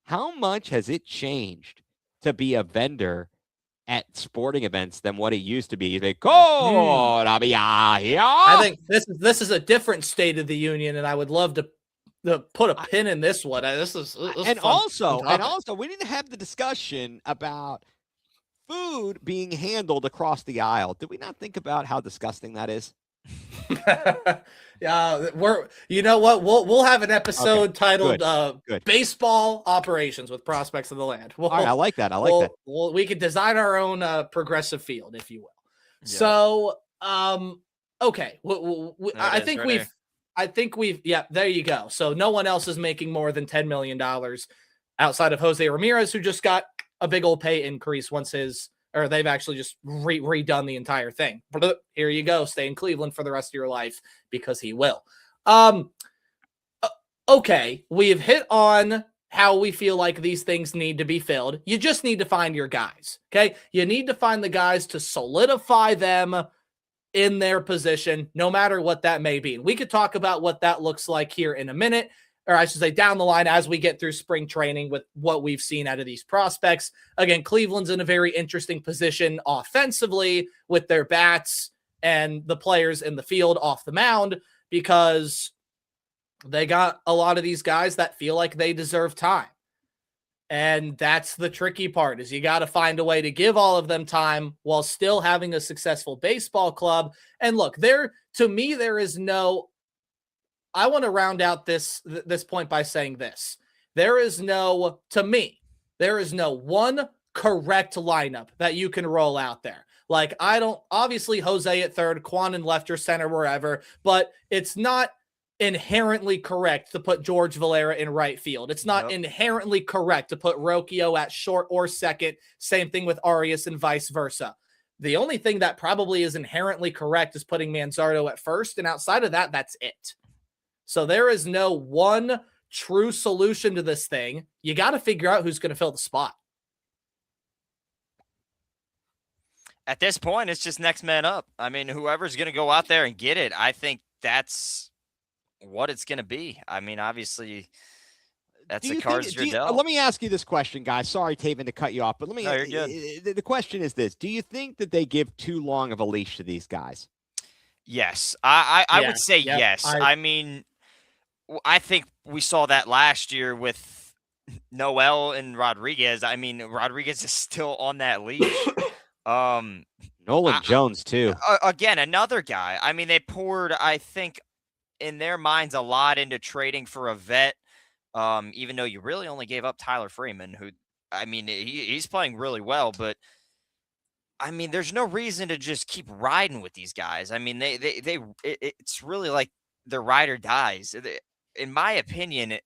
How much has it changed to be a vendor at sporting events than what it used to be? I think this is a different state of the union, and I would love to put a pin in this one. This is also we didn't have the discussion about food being handled across the aisle. Did we not think about how disgusting that is? Yeah, you know what? We'll have an episode titled Good. Baseball Operations with Prospects of the Land. All right, I like that. I like that. We could design our own progressive field, if you will. Yeah. So, okay. There it is, right I think we've, yeah, there you go. So no one else is making more than $10 million outside of Jose Ramirez, who just got a big old pay increase once they've actually just redone the entire thing. Here you go. Stay in Cleveland for the rest of your life because he will. Okay. We've hit on how we feel like these things need to be filled. You just need to find your guys. Okay. You need to find the guys to solidify them in their position, no matter what that may be. And we could talk about what that looks like here in a minute, or I should say down the line as we get through spring training with what we've seen out of these prospects. Again, Cleveland's in a very interesting position offensively with their bats and the players in the field off the mound, because they got a lot of these guys that feel like they deserve time. And that's the tricky part, is you got to find a way to give all of them time while still having a successful baseball club. And look, to me, there is no, I want to round out this point by saying this. To me, there is no one correct lineup that you can roll out there. Like, obviously Jose at third, Kwan in left or center, wherever, but it's not inherently correct to put George Valera in right field. It's not inherently correct to put Rocchio at short or second. Same thing with Arias and vice versa. The only thing that probably is inherently correct is putting Manzardo at first. And outside of that, that's it. So there is no one true solution to this thing. You got to figure out who's going to fill the spot. At this point, it's just next man up. I mean, whoever's going to go out there and get it, I think that's what it's going to be. I mean, obviously, that's the cards you're dealt. Let me ask you this question, guys. Sorry, Taven, to cut you off, but let me. No, you're good. The question is this: do you think that they give too long of a leash to these guys? Yes, I would say yes. I mean, I think we saw that last year with Noel and Rodriguez. I mean, Rodriguez is still on that leash. Nolan Jones too. Again, another guy. I mean, they poured, I think, in their minds, a lot into trading for a vet. Even though you really only gave up Tyler Freeman, who, I mean, he's playing really well, but I mean, there's no reason to just keep riding with these guys. I mean, it's really like the ride or dies. In my opinion,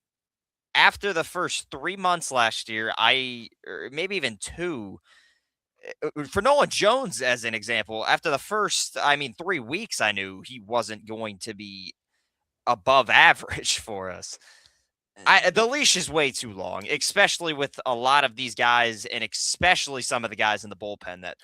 after the first 3 months last year, or maybe even 2, for Nolan Jones, as an example, after the first, 3 weeks, I knew he wasn't going to be above average for us. The leash is way too long, especially with a lot of these guys, and especially some of the guys in the bullpen that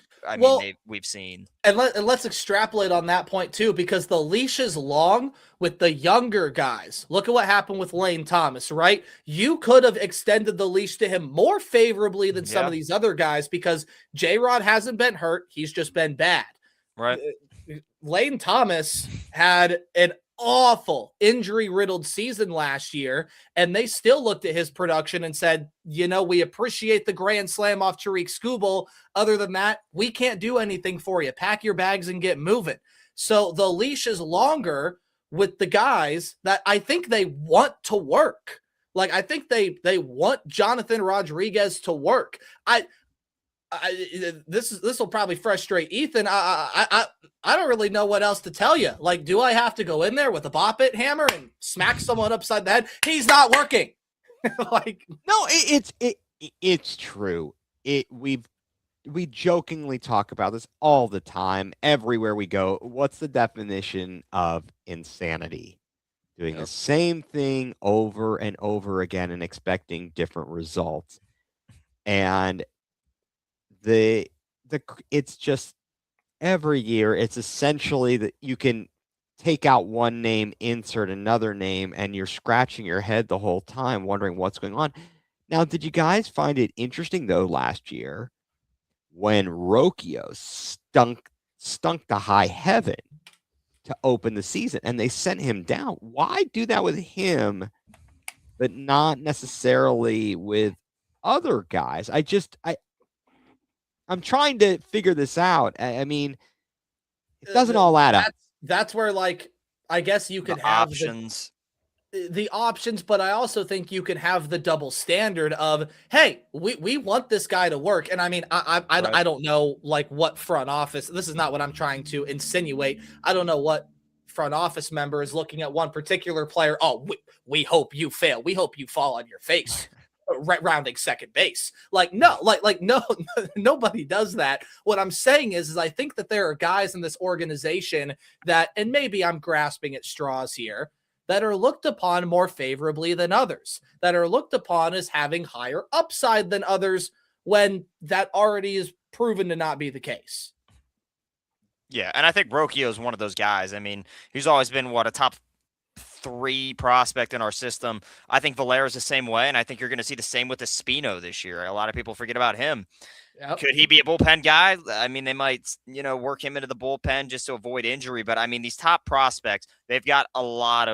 we've seen. And let's extrapolate on that point too, because the leash is long with the younger guys. Look at what happened with Lane Thomas, right? You could have extended the leash to him more favorably than some of these other guys, because J-Rod hasn't been hurt. He's just been bad. Right. Lane Thomas had an awful injury-riddled season last year, and they still looked at his production and said, we appreciate the grand slam off Tariq Skubal. Other than that, we can't do anything for you. Pack your bags and get moving. So the leash is longer with the guys that I think they want to work. Like, I think they want Jonathan Rodriguez to work. This will probably frustrate Ethan. I don't really know what else to tell you. Like, do I have to go in there with a bop it hammer and smack someone upside the head? He's not working. No, it's true. We jokingly talk about this all the time, everywhere we go. What's the definition of insanity? Doing the same thing over and over again and expecting different results. And it's just every year, it's essentially that you can take out one name, insert another name, and you're scratching your head the whole time wondering what's going on. Now, did you guys find it interesting, though, last year when Rocchio stunk to high heaven to open the season and they sent him down? Why do that with him, but not necessarily with other guys? I'm trying to figure this out. I mean, it doesn't all add up. that's where, like, I guess you could The have options. the options, but I also think you can have the double standard of, hey, we want this guy to work. And I mean, Right. I don't know like what front office. This is not what I'm trying to insinuate. I don't know what front office member is looking at one particular player. Oh, we hope you fail. We hope you fall on your face. Rounding second base. Like no, like no, nobody does that. What I'm saying is I think that there are guys in this organization that, and maybe I'm grasping at straws here, that are looked upon more favorably than others, that are looked upon as having higher upside than others, when that already is proven to not be the case. Yeah, and I think Rocchio is one of those guys. I mean, he's always been a top 3 prospect in our system. I think Valera's the same way, and I think you're going to see the same with Espino this year. A lot of people forget about him. Yep. Could he be a bullpen guy? I mean, they might, work him into the bullpen just to avoid injury. But I mean, these top prospects, they've got a lot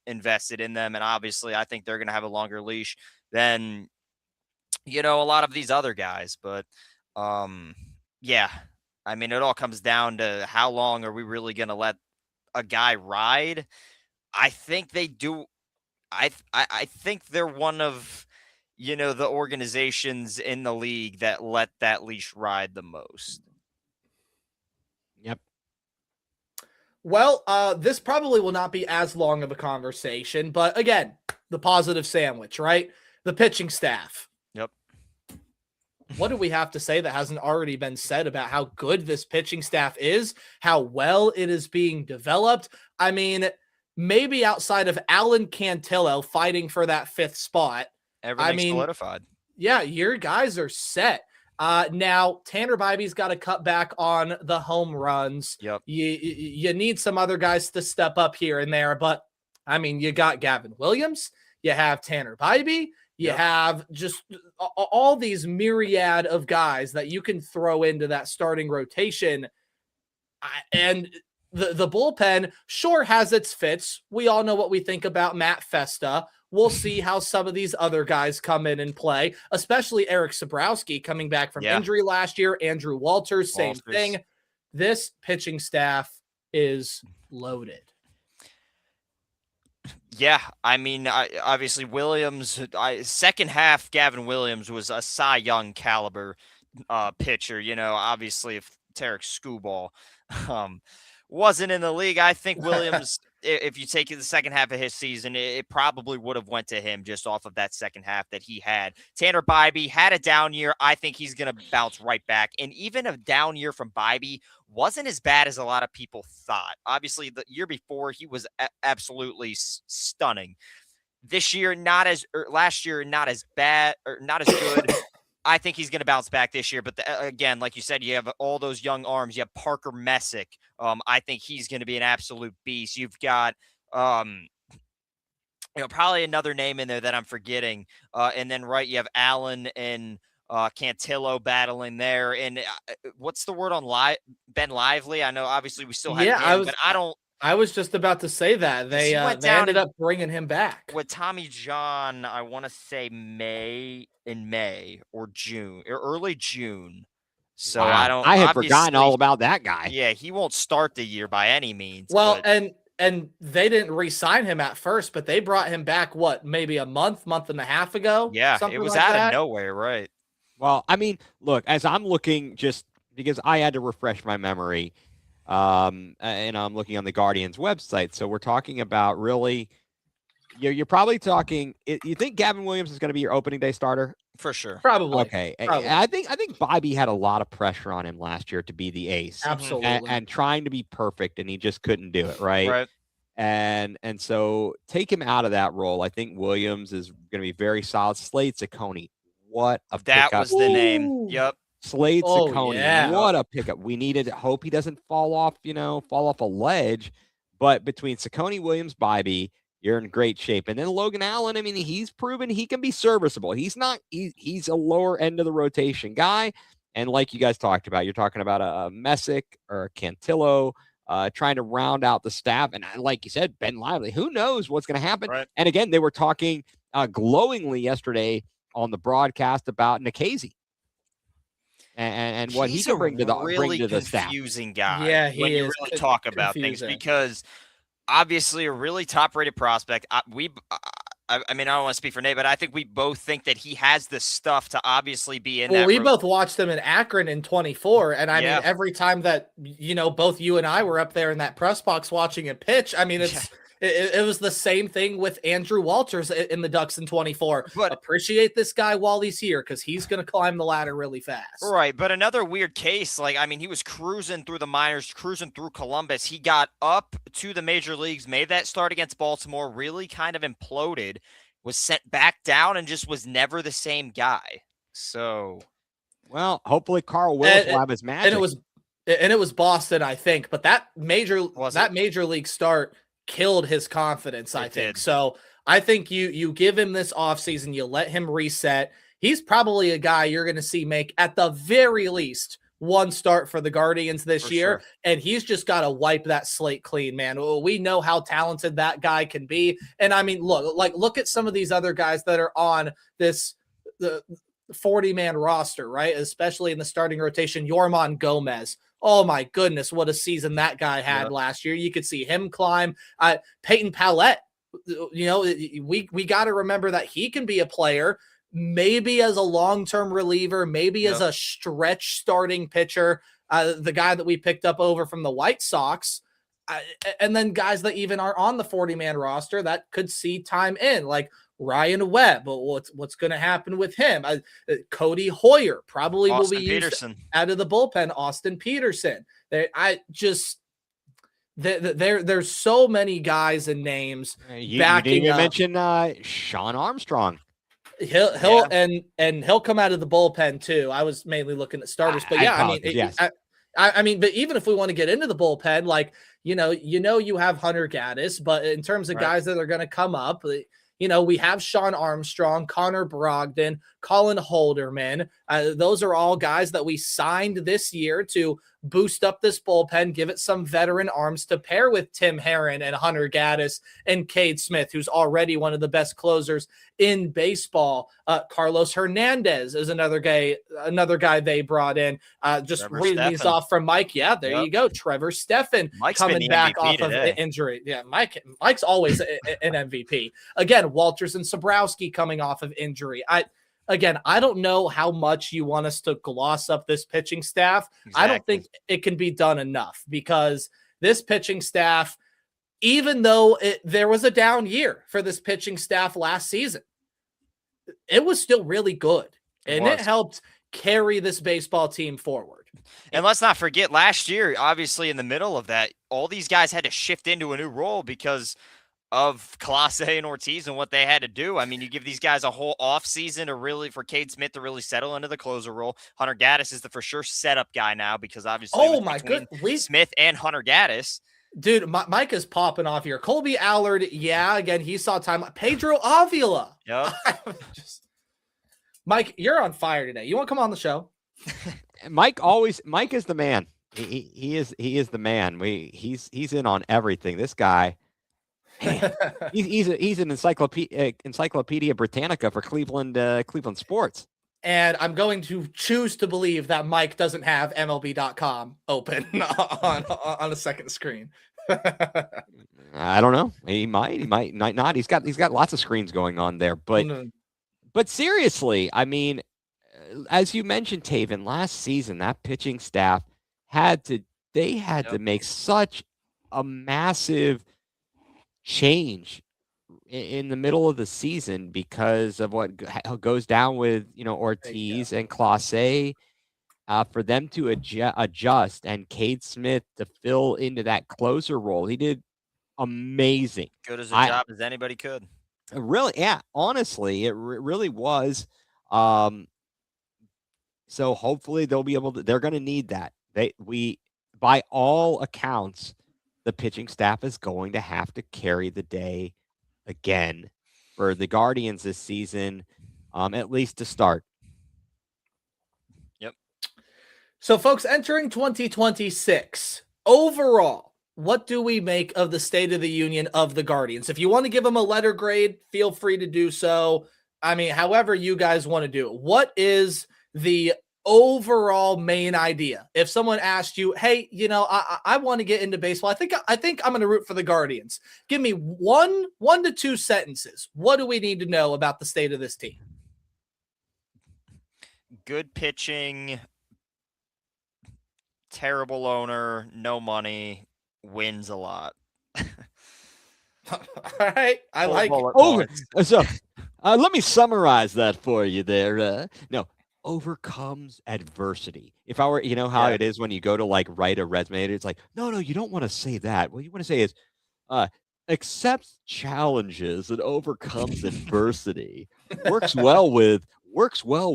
invested in them, and obviously, I think they're going to have a longer leash than a lot of these other guys. But yeah, I mean, it all comes down to how long are we really going to let a guy ride? I think they do. I think they're one of the organizations in the league that let that leash ride the most. Yep. Well, this probably will not be as long of a conversation, but again, the positive sandwich, right? The pitching staff. Yep. What do we have to say that hasn't already been said about how good this pitching staff is, how well it is being developed? I mean, maybe outside of Alan Cantillo fighting for that 5th spot, Everything's solidified. Yeah, your guys are set. Now Tanner Bibey's got to cut back on the home runs. Yep. You need some other guys to step up here and there, but I mean, you got Gavin Williams, you have Tanner Bibey, you have just all these myriad of guys that you can throw into that starting rotation. And the bullpen sure has its fits. We all know what we think about Matt Festa. We'll see how some of these other guys come in and play, especially Eric Sabrowski coming back from injury last year. Andrew Walters, same thing. This pitching staff is loaded. Yeah, I mean, obviously Williams, second half, Gavin Williams was a Cy Young caliber pitcher. Obviously if Tarek Skubal wasn't in the league, I think Williams, if you take the second half of his season, it probably would have went to him just off of that second half that he had. Tanner Bibey had a down year. I think he's going to bounce right back. And even a down year from Bibey wasn't as bad as a lot of people thought. Obviously, the year before, he was absolutely stunning. This year, last year, not as bad or not as good. I think he's going to bounce back this year. But again, like you said, you have all those young arms. You have Parker Messick. I think he's going to be an absolute beast. You've got, probably another name in there that I'm forgetting. And then, you have Allen and Cantillo battling there. And what's the word on Ben Lively? I know, obviously, we still have him, but I don't. I was just about to say that. They ended up bringing him back. With Tommy John, I want to say May or June or early June. So wow. I had forgotten all about that guy. Yeah, he won't start the year by any means. Well, and they didn't re-sign him at first, but they brought him back, maybe a month and a half ago? Yeah, it was out of nowhere, right? Well, I mean, look, as I'm looking, just because I had to refresh my memory, and I'm looking on the Guardians website. So we're talking about really, you're probably talking, you think Gavin Williams is going to be your opening day starter? For sure. Probably. Okay. Probably. I think Bibey had a lot of pressure on him last year to be the ace. Absolutely. And trying to be perfect, and he just couldn't do it, right? Right. And so take him out of that role. I think Williams is going to be very solid. Slade Ciccone, what a that pickup. Was the name. Yep. Slade Ciccone, yeah. What a pickup. We needed to hope he doesn't fall off a ledge. But between Ciccone, Williams, Bibey, you're in great shape. And then Logan Allen, I mean, he's proven he can be serviceable. He's a lower end of the rotation guy. And like you guys talked about, you're talking about a Messick or a Cantillo, trying to round out the staff. And like you said, Ben Lively, who knows what's going to happen? Right. And again, they were talking glowingly yesterday on the broadcast about Nikhazy. and what he He's can a bring to the really staff. confusing guy Yeah, he when you is really talk about things confusing. because obviously a really top-rated prospect. I mean, I don't want to speak for Nate, but I think we both think that he has the stuff to obviously be in Well, that. we both watched him in Akron in 24, and I Yeah. mean, every time that both you and I were up there in that press box watching him pitch, I mean, it was the same thing with Andrew Walters in the Ducks in 24. But appreciate this guy while he's here because he's going to climb the ladder really fast. right, but another weird case, like, I mean, he was cruising through the minors, cruising through Columbus. He got up to the major leagues, made that start against Baltimore, really kind of imploded, was sent back down, and just was never the same guy. So, Well, hopefully Carl Willis will have his magic. And it was Boston, I think, but that major league start killed his confidence, I think. So I think you give him this offseason, you let him reset. He's probably a guy you're going to see make at the very least one start for the Guardians this year. Sure. And he's just got to wipe that slate clean, man. We know how talented that guy can be. And I mean, look at some of these other guys that are on the 40-man roster, right? Especially in the starting rotation, Yorman Gomez. Oh my goodness, what a season that guy had last year. You could see him climb. Peyton Pallette, we got to remember that he can be a player, maybe as a long-term reliever, maybe as a stretch starting pitcher, the guy that we picked up over from the White Sox, and then guys that even are on the 40-man roster that could see time in, like Ryan Webb. But what's going to happen with him? Cody Hoyer probably will be used out of the bullpen. Austin Peterson. There's so many guys and names. You didn't even mention Sean Armstrong. He'll come out of the bullpen too. I was mainly looking at starters, but I mean, but even if we want to get into the bullpen, like you have Hunter Gaddis, but in terms of guys that are going to come up. We have Sean Armstrong, Connor Brogdon, Colin Holderman. Those are all guys that we signed this year to boost up this bullpen, give it some veteran arms to pair with Tim Herron and Hunter Gaddis and Cade Smith, who's already one of the best closers in baseball. Carlos Hernandez is another guy they brought in. Just Trevor reading these off from Mike. Yeah, there you go. Trevor Stephan coming back off of injury. Yeah, Mike's always an MVP. Again, Walters and Sobrowski coming off of injury. I don't know how much you want us to gloss up this pitching staff. Exactly. I don't think it can be done enough because this pitching staff, even though there was a down year for this pitching staff last season, it was still really good. And it helped carry this baseball team forward. And let's not forget last year, obviously in the middle of that, all these guys had to shift into a new role because of Clase and Ortiz and what they had to do. I mean, you give these guys a whole offseason for Cade Smith to really settle into the closer role. Hunter Gaddis is the for sure setup guy now because obviously Smith and Hunter Gaddis. Dude, Mike is popping off here. Colby Allard, again, he saw time. Pedro Avila. Yep. Mike, you're on fire today. You want to come on the show? Mike is the man. He is the man. He's in on everything. This guy. he's an Encyclopedia Britannica for Cleveland sports. And I'm going to choose to believe that Mike doesn't have MLB.com open on a second screen. I don't know. He might not. He's got lots of screens going on there. But seriously, I mean, as you mentioned, Taven, last season that pitching staff had to make such a massive change in the middle of the season because of what goes down with Ortiz and Clase, for them to adjust and Cade Smith to fill into that closer role. He did amazing. Good as a job as anybody could. Really, yeah. Honestly, it really was. So hopefully they'll be able to. They're going to need that. By all accounts, the pitching staff is going to have to carry the day again for the Guardians this season, at least to start. Yep. So, folks, entering 2026, overall, what do we make of the State of the Union of the Guardians? If you want to give them a letter grade, feel free to do so. I mean, however you guys want to do it. What is the overall main idea. If someone asked you, hey, I want to get into baseball, I think I'm going to root for the Guardians. Give me one to two sentences. What do we need to know about the state of this team? Good pitching, terrible owner, no money, wins a lot. All right. I like it. Over. So let me summarize that for you there. No, overcomes adversity. If I were, how it is when you go to like write a resume, it's like, no, you don't want to say that. What you want to say is, accepts challenges and overcomes adversity. Works well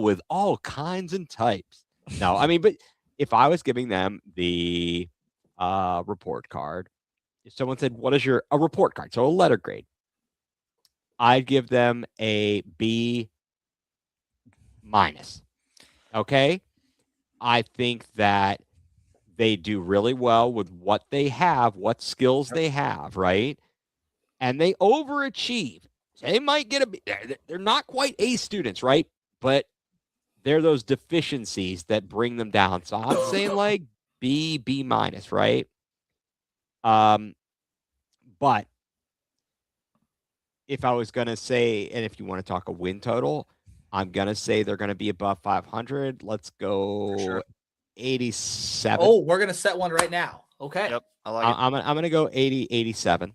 with all kinds and types. No, I mean, but if I was giving them the report card, if someone said, what is a report card? So a letter grade. I'd give them a B-. Okay. I think that they do really well with what they have, what skills they have, right? And they overachieve. They might get they're not quite A students, right? But they're those deficiencies that bring them down. So I'm saying like B-, right? But if I was going to say, and if you want to talk a win total, I'm going to say they're going to be above 500. Let's go 87. Oh, we're going to set one right now. Okay. Yep. I like it. I'm going to go 87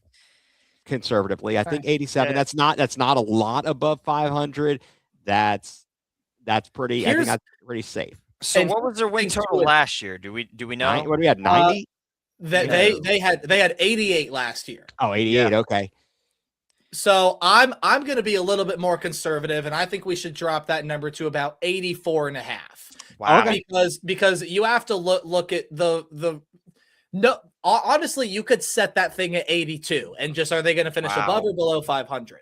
conservatively. I think 87. Yeah. That's not a lot above 500. That's pretty, I think that's pretty safe. So what was their win total last year? Do we know? What do we have? 90? They had 88 last year. Oh, 88. Yeah. Okay. So I'm going to be a little bit more conservative, and I think we should drop that number to about 84.5. Wow. Okay. Because you have to look at the no. Honestly, you could set that thing at 82, and just are they going to finish above or below 500?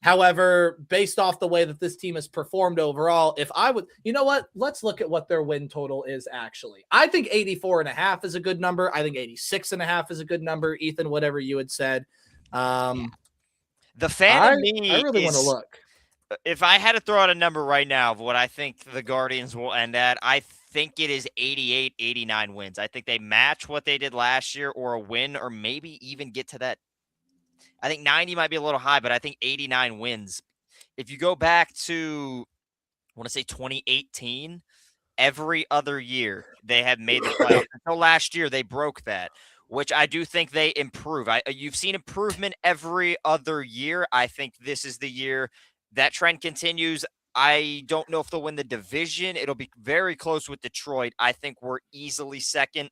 However, based off the way that this team has performed overall, if I would, let's look at what their win total is actually. I think 84.5 is a good number. I think 86.5 is a good number. Ethan, whatever you had said. The fan of me I really want to look. If I had to throw out a number right now of what I think the Guardians will end at, I think it is 88, 89 wins. I think they match what they did last year or a win or maybe even get to that. I think 90 might be a little high, but I think 89 wins. If you go back to, I want to say 2018, every other year they have made the playoffs. Until last year, they broke that, which I do think they improve. You've seen improvement every other year. I think this is the year that trend continues. I don't know if they'll win the division. It'll be very close with Detroit. I think we're easily second.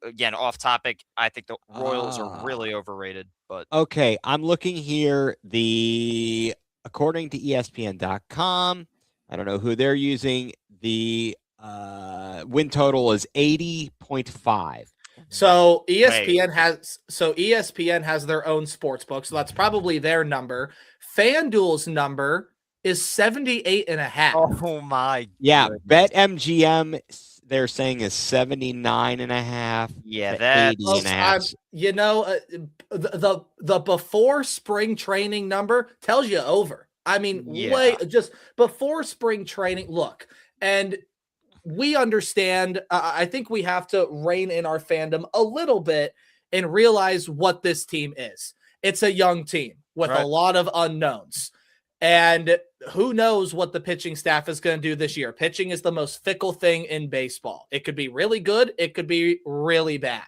Again, off topic, I think the Royals are really overrated. But okay, I'm looking here. According to ESPN.com, I don't know who they're using. The win total is 80.5. So ESPN has their own sports book, so that's probably their number. FanDuel's number is 78.5. oh my, yeah, goodness. BetMGM they're saying is 79.5. Yeah, that's 80.5. The before spring training number tells you over. I mean, just before spring training. Look, and we understand. I think we have to rein in our fandom a little bit and realize what this team is. It's a young team with a lot of unknowns. And who knows what the pitching staff is going to do this year. Pitching is the most fickle thing in baseball. It could be really good. It could be really bad.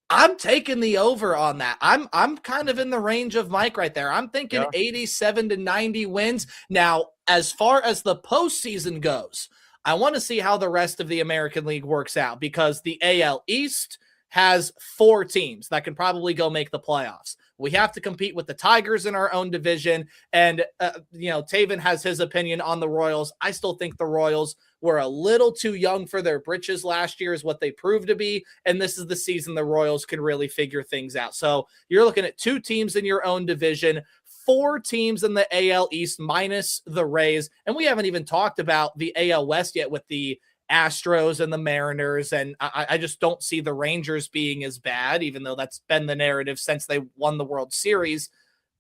I'm taking the over on that. I'm kind of in the range of Mike right there. I'm thinking 87 to 90 wins. Now, as far as the postseason goes, I want to see how the rest of the American League works out because the AL East has 4 teams that can probably go make the playoffs. We have to compete with the Tigers in our own division. And, Taven has his opinion on the Royals. I still think the Royals were a little too young for their britches last year is what they proved to be. And this is the season the Royals can really figure things out. So you're looking at 2 teams in your own division, 4 teams in the AL East minus the Rays. And we haven't even talked about the AL West yet with the Astros and the Mariners, and I just don't see the Rangers being as bad, even though that's been the narrative since they won the World Series.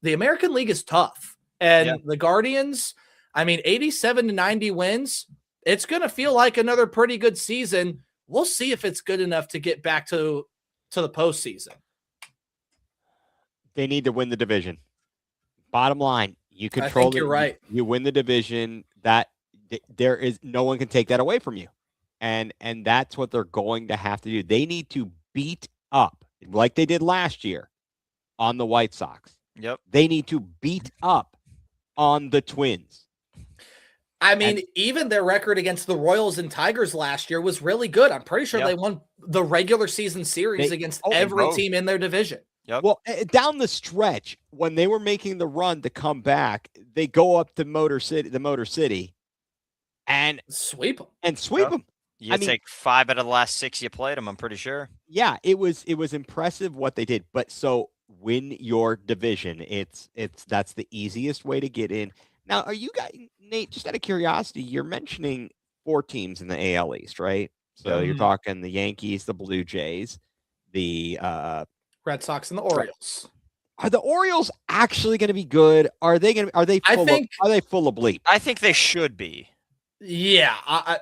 The American League is tough, and the Guardians, 87 to 90 wins. it's going to feel like another pretty good season. We'll see if it's good enough to get back to the postseason. They need to win the division. Bottom line, you control. I think you're right. You win the division. That there is no one can take that away from you, and that's what they're going to have to do. They need to beat up like they did last year on the White Sox. Yep. They need to beat up on the Twins. I mean, even their record against the Royals and Tigers last year was really good. I'm pretty sure they won the regular season series against every team in their division. Yep. Well, down the stretch, when they were making the run to come back, they go up to Motor City, and sweep them. them. You take 5 out of the last 6 you played them, I'm pretty sure. Yeah, it was impressive what they did. But so win your division. That's the easiest way to get in. Now, are you guys, Nate, just out of curiosity, you're mentioning 4 teams in the AL East, right? So you're talking the Yankees, the Blue Jays, the Red Sox, and the Orioles. Are the Orioles actually going to be good? Are they full of bleep? I think they should be. Yeah, I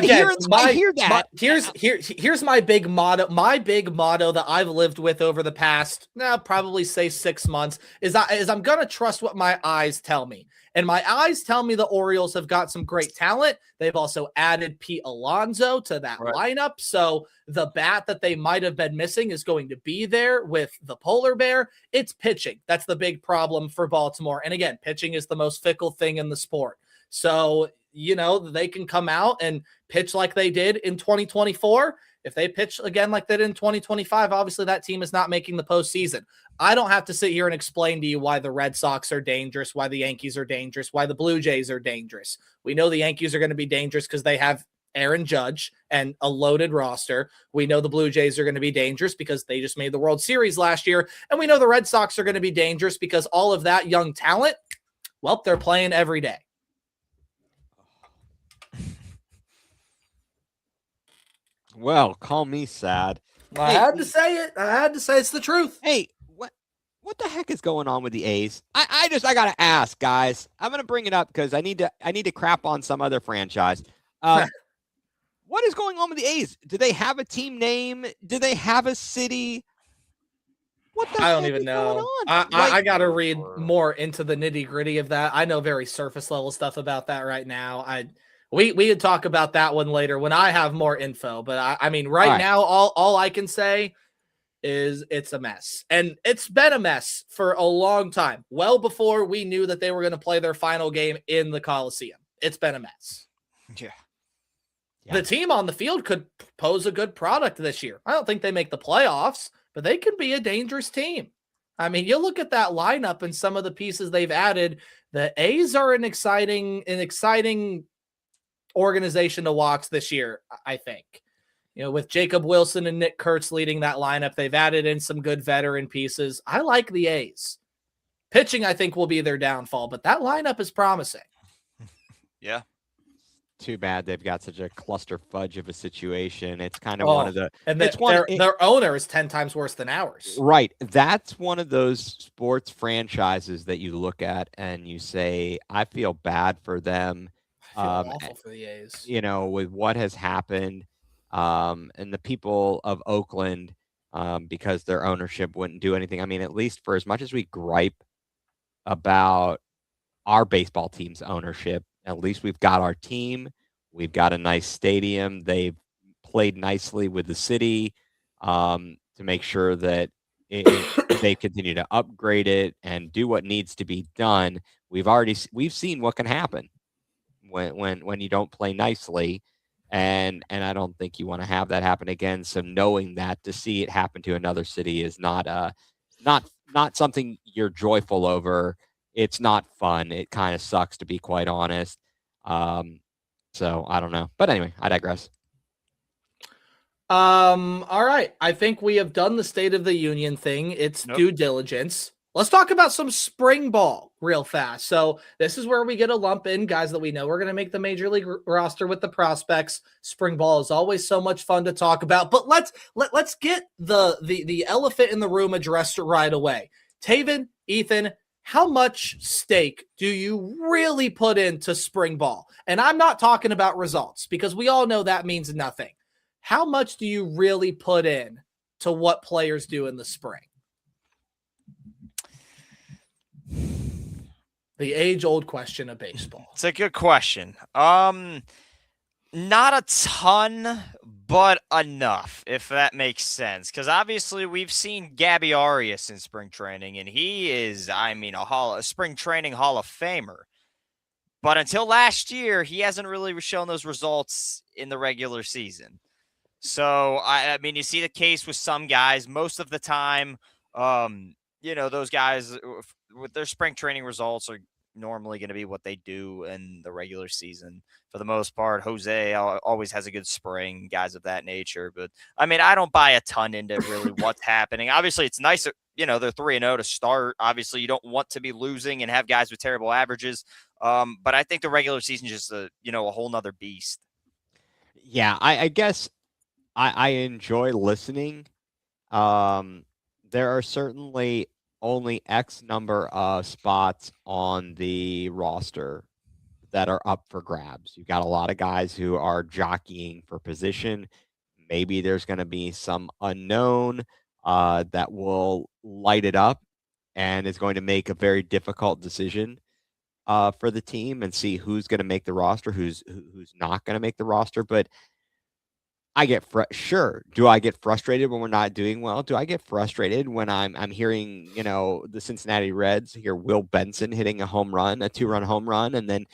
hear that. Here's my big motto. My big motto that I've lived with over the past, probably say 6 months is I'm gonna trust what my eyes tell me. And my eyes tell me the Orioles have got some great talent. They've also added Pete Alonso to that lineup. So the bat that they might have been missing is going to be there with the polar bear. It's pitching. That's the big problem for Baltimore. And again, pitching is the most fickle thing in the sport. So, they can come out and pitch like they did in 2024. If they pitch again like they did in 2025, obviously that team is not making the postseason. I don't have to sit here and explain to you why the Red Sox are dangerous, why the Yankees are dangerous, why the Blue Jays are dangerous. We know the Yankees are going to be dangerous because they have Aaron Judge and a loaded roster. We know the Blue Jays are going to be dangerous because they just made the World Series last year. And we know the Red Sox are going to be dangerous because all of that young talent, well, they're playing every day. Well, call me sad. I had to say it. I had to say it's the truth. Hey, what the heck is going on with the A's? I gotta ask, guys. I'm gonna bring it up because I need to crap on some other franchise. What is going on with the A's? Do they have a team name? Do they have a city? What the I don't even know. I got to read more into the nitty gritty of that. I know very surface level stuff about that right now. We could talk about that one later when I have more info. But I mean, right now, all I can say is it's a mess. And it's been a mess for a long time. Well before we knew that they were going to play their final game in the Coliseum. It's been a mess. Yeah. The team on the field could pose a good product this year. I don't think they make the playoffs, but they can be a dangerous team. I mean, you look at that lineup and some of the pieces they've added. The A's are an exciting organization to watch this year, I think. With Jacob Wilson and Nick Kurtz leading that lineup, they've added in some good veteran pieces. I like the A's. Pitching, I think, will be their downfall, but that lineup is promising. Yeah. Too bad they've got such a cluster fudge of a situation. It's kind of one of the... And their owner is 10 times worse than ours. Right. That's one of those sports franchises that you look at and you say, I feel bad for them. I feel awful for the A's. With what has happened and the people of Oakland, because their ownership wouldn't do anything. I mean, at least for as much as we gripe about our baseball team's ownership, at least we've got our team. We've got a nice stadium. They've played nicely with the city to make sure that they continue to upgrade it and do what needs to be done. We've seen what can happen when you don't play nicely, and I don't think you want to have that happen again. So knowing that, to see it happen to another city is not something you're joyful over. It's not fun. It kind of sucks, to be quite honest. So I don't know, but anyway, I digress. All right. I think we have done the State of the Union thing. It's due diligence. Let's talk about some spring ball real fast. So this is where we get a lump in guys that we know we're going to make the major league roster with the prospects. Spring ball is always so much fun to talk about, but let's get the elephant in the room addressed right away. Taven, Ethan, how much stake do you really put into spring ball? And I'm not talking about results because we all know that means nothing. How much do you really put in to what players do in the spring? The age-old question of baseball. It's a good question. Not a ton, but enough, if that makes sense. Because obviously we've seen Gabby Arias in spring training, and he is, a spring training Hall of Famer. But until last year, he hasn't really shown those results in the regular season. So, I mean, you see the case with some guys. Most of the time, those guys with their spring training results are normally going to be what they do in the regular season. For the most part, Jose always has a good spring, guys of that nature. But, I mean, I don't buy a ton into really what's happening. Obviously, it's nice, they're 3-0 to start. Obviously, you don't want to be losing and have guys with terrible averages. But I think the regular season is just a whole nother beast. Yeah, I guess I enjoy listening. There are certainly only X number of spots on the roster that are up for grabs. You've got a lot of guys who are jockeying for position. Maybe there's going to be some unknown that will light it up and is going to make a very difficult decision for the team and see who's going to make the roster, who's not going to make the roster. But I get sure. Do I get frustrated when we're not doing well? Do I get frustrated when I'm hearing, the Cincinnati Reds hear Will Benson hitting a 2-run home run, and then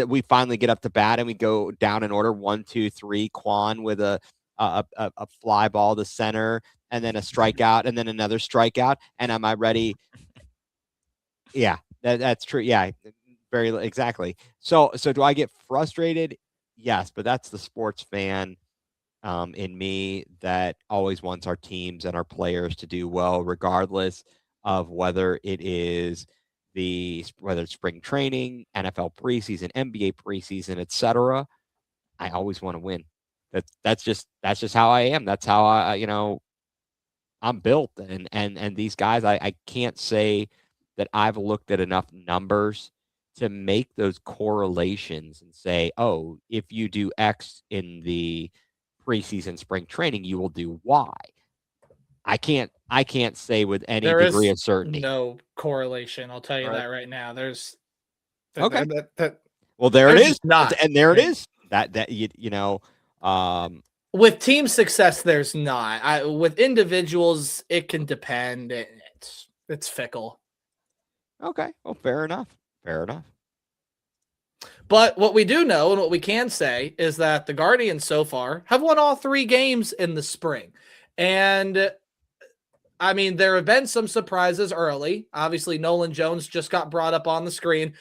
we finally get up to bat and we go down in order 1, 2, 3. Quan with a fly ball to center, and then a strikeout, and then another strikeout. And am I ready? Yeah, that's true. Yeah, very exactly. So do I get frustrated? Yes, but that's the sports fan in me that always wants our teams and our players to do well, regardless of whether it's spring training, NFL preseason, NBA preseason, etc. I always want to win. That's just how I am. That's how I'm built. And these guys, I can't say that I've looked at enough numbers to make those correlations and say, oh, if you do X in the preseason spring training, you will do Y. I can't say with any degree of certainty. No correlation. I'll tell you that right now. There's okay. Well, there it is. Not. And there it is. With team success, there's not. With individuals, it can depend. It's fickle. Okay. Well, fair enough. But what we do know and what we can say is that the Guardians so far have won all 3 games in the spring. And I mean, there have been some surprises early. Obviously, Nolan Jones just got brought up on the screen.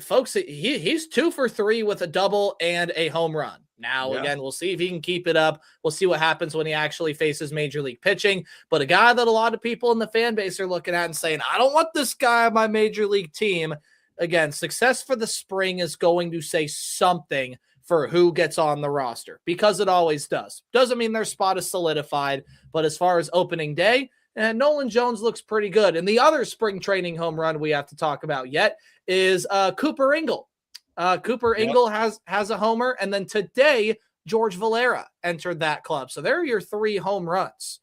Folks, he's 2 for 3 with a double and a home run. Now, Again, we'll see if he can keep it up. We'll see what happens when he actually faces major league pitching. But a guy that a lot of people in the fan base are looking at and saying, I don't want this guy on my major league team. Again, success for the spring is going to say something for who gets on the roster, because it always does. Doesn't mean their spot is solidified, but as far as opening day, Nolan Jones looks pretty good. And the other spring training home run we have to talk about yet is Cooper Ingle. Cooper Ingle has a homer, and then today George Valera entered that club. So there are your 3 home runs.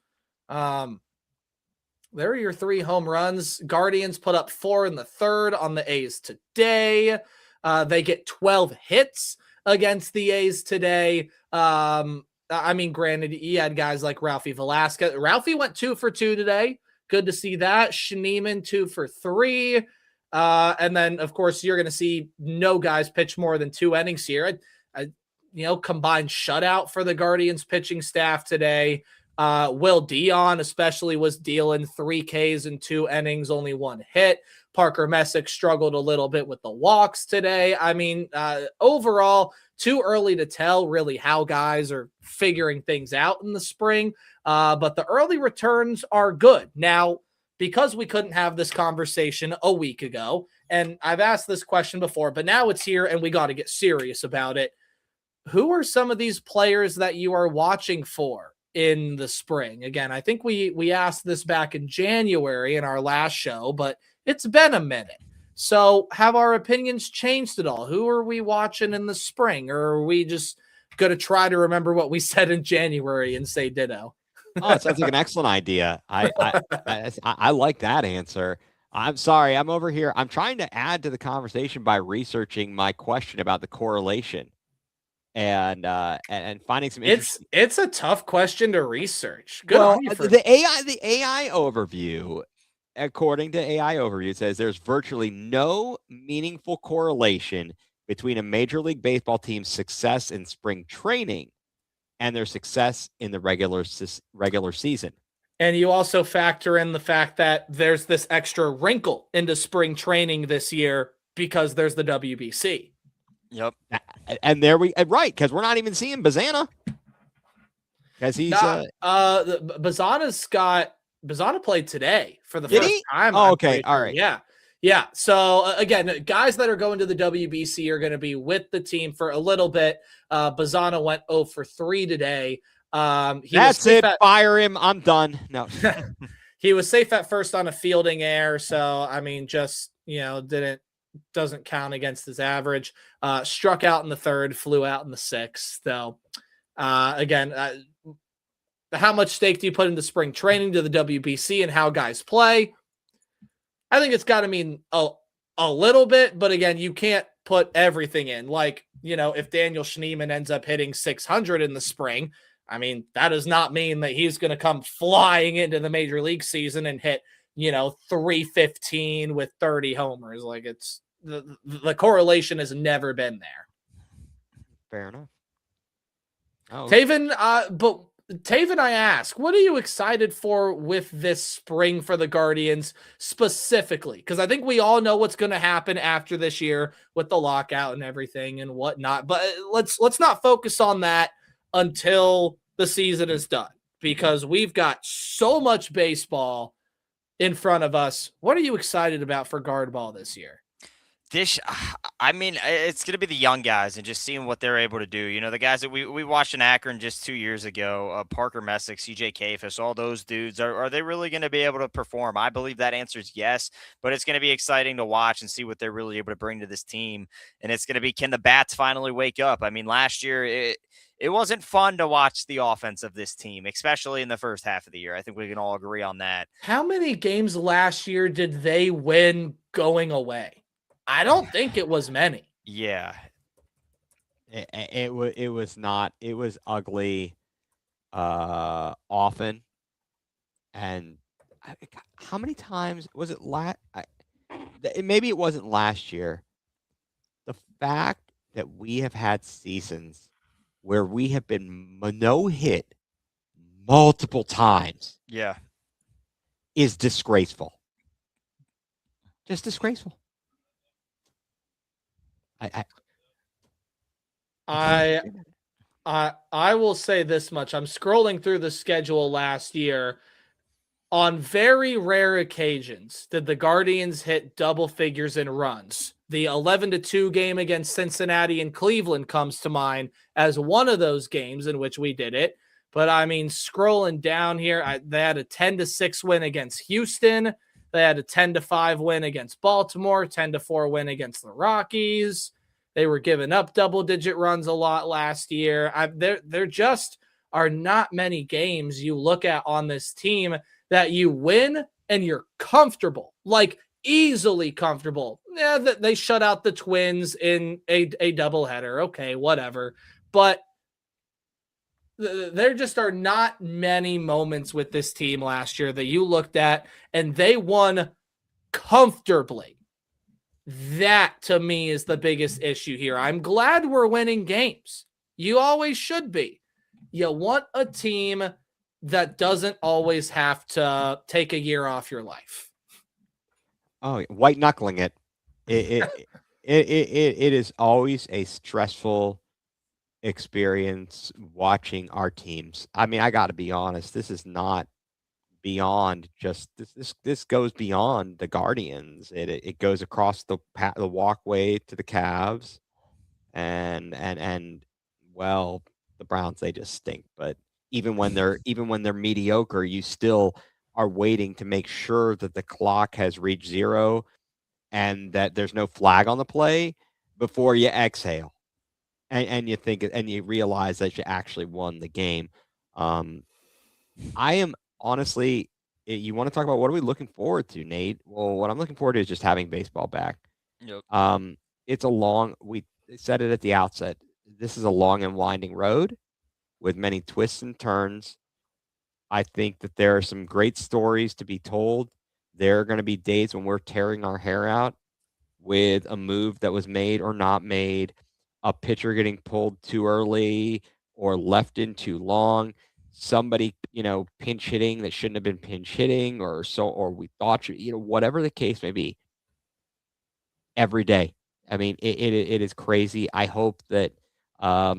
Guardians put up 4 in the third on the A's today. They get 12 hits against the A's today. I mean, granted, you had guys like Ralphie Velasquez. Ralphie went 2 for 2 today. Good to see that. Schneemann 2 for 3. And then, of course, you're going to see no guys pitch more than 2 innings here. Combined shutout for the Guardians pitching staff today. Will Dion especially was dealing 3 Ks in 2 innings, only 1 hit. Parker Messick struggled a little bit with the walks today. I mean, overall, too early to tell really how guys are figuring things out in the spring. But the early returns are good. Now, because we couldn't have this conversation a week ago, and I've asked this question before, but now it's here and we got to get serious about it. Who are some of these players that you are watching for in the spring? Again, I think we asked this back in January in our last show, but it's been a minute. So have our opinions changed at all? Who are we watching in the spring? Or are we just going to try to remember what we said in January and say ditto? Oh, it sounds like an excellent idea. I like that answer. I'm sorry, I'm over here. I'm trying to add to the conversation by researching my question about the correlation and finding some interesting. It's a tough question to research. Good Well, on you for the AI overview, according to AI overview, says there's virtually no meaningful correlation between a Major League Baseball team's success in spring training and their success in the regular season. And you also factor in the fact that there's this extra wrinkle into spring training this year because there's the WBC. Yep. And there we right, because we're not even seeing Bazana. Because he's Bazana played today for the Did first he? time. Oh, I'm okay. pretty All sure. right. Yeah. So again, guys that are going to the WBC are going to be with the team for a little bit. Bazana went 0 for 3 today. That's it. Fire him. I'm done. No. He was safe at first on a fielding error. So, I mean, just, doesn't count against his average. Struck out in the 3rd, flew out in the 6th. So, again, how much stake do you put into spring training to the WBC and how guys play? I think it's got to mean a little bit, but again, you can't put everything in. Like, if Daniel Schneemann ends up hitting 600 in the spring, I mean, that does not mean that he's going to come flying into the major league season and hit, 315 with 30 homers. Like, it's the correlation has never been there. Fair enough. Oh. Taven, I ask, what are you excited for with this spring for the Guardians specifically? Because I think we all know what's going to happen after this year with the lockout and everything and whatnot. But let's not focus on that until the season is done, because we've got so much baseball in front of us. What are you excited about for guard ball this year? I mean, it's going to be the young guys and just seeing what they're able to do. The guys that we watched in Akron just 2 years ago, Parker Messick, CJ Kafis, all those dudes, are they really going to be able to perform? I believe that answer is yes, but it's going to be exciting to watch and see what they're really able to bring to this team. And it's going to be, can the bats finally wake up? I mean, last year, it wasn't fun to watch the offense of this team, especially in the first half of the year. I think we can all agree on that. How many games last year did they win going away? I don't think it was many. Yeah. It was not. It was ugly often. And how many times was it maybe it wasn't last year. The fact that we have had seasons where we have been no hit multiple times. Yeah. Is disgraceful. Just disgraceful. I will say this much. I'm scrolling through the schedule last year. On very rare occasions did the Guardians hit double figures in runs. The 11-2 game against Cincinnati and Cleveland comes to mind as one of those games in which we did it. But I mean, scrolling down here, they had a 10-6 win against Houston. They had a 10-5 win against Baltimore, 10-4 win against the Rockies. They were giving up double-digit runs a lot last year. There just are not many games you look at on this team that you win and you're comfortable, like easily comfortable. Yeah, they shut out the Twins in a doubleheader. Okay, whatever. But there just are not many moments with this team last year that you looked at and they won comfortably. That to me is the biggest issue here. I'm glad we're winning games. You always should be. You want a team that doesn't always have to take a year off your life. Oh, white knuckling it. It is always a stressful experience watching our teams. I mean, I got to be honest. This is not beyond just this goes beyond the Guardians. It goes across the walkway to the Cavs, and well, the Browns, they just stink. But even when they're mediocre, you still are waiting to make sure that the clock has reached zero and that there's no flag on the play before you exhale and you think and you realize that you actually won the game. I am honestly, you want to talk about what are we looking forward to, Nate? Well, what I'm looking forward to is just having baseball back. Yep. It's we said it at the outset. This is a long and winding road with many twists and turns. I think that there are some great stories to be told. There are going to be days when we're tearing our hair out with a move that was made or not made, a pitcher getting pulled too early or left in too long, somebody, pinch hitting that shouldn't have been pinch hitting or we thought, whatever the case may be. Every day. I mean, it is crazy. I hope that I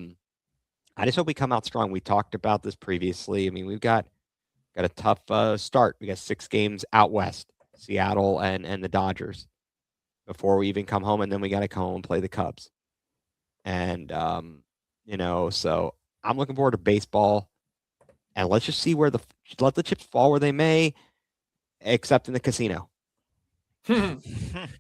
just hope we come out strong. We talked about this previously. I mean, we've got a tough start. We got 6 games out west, Seattle and the Dodgers before we even come home, and then we got to come home and play the Cubs. And so I'm looking forward to baseball, and let's just see let the chips fall where they may, except in the casino.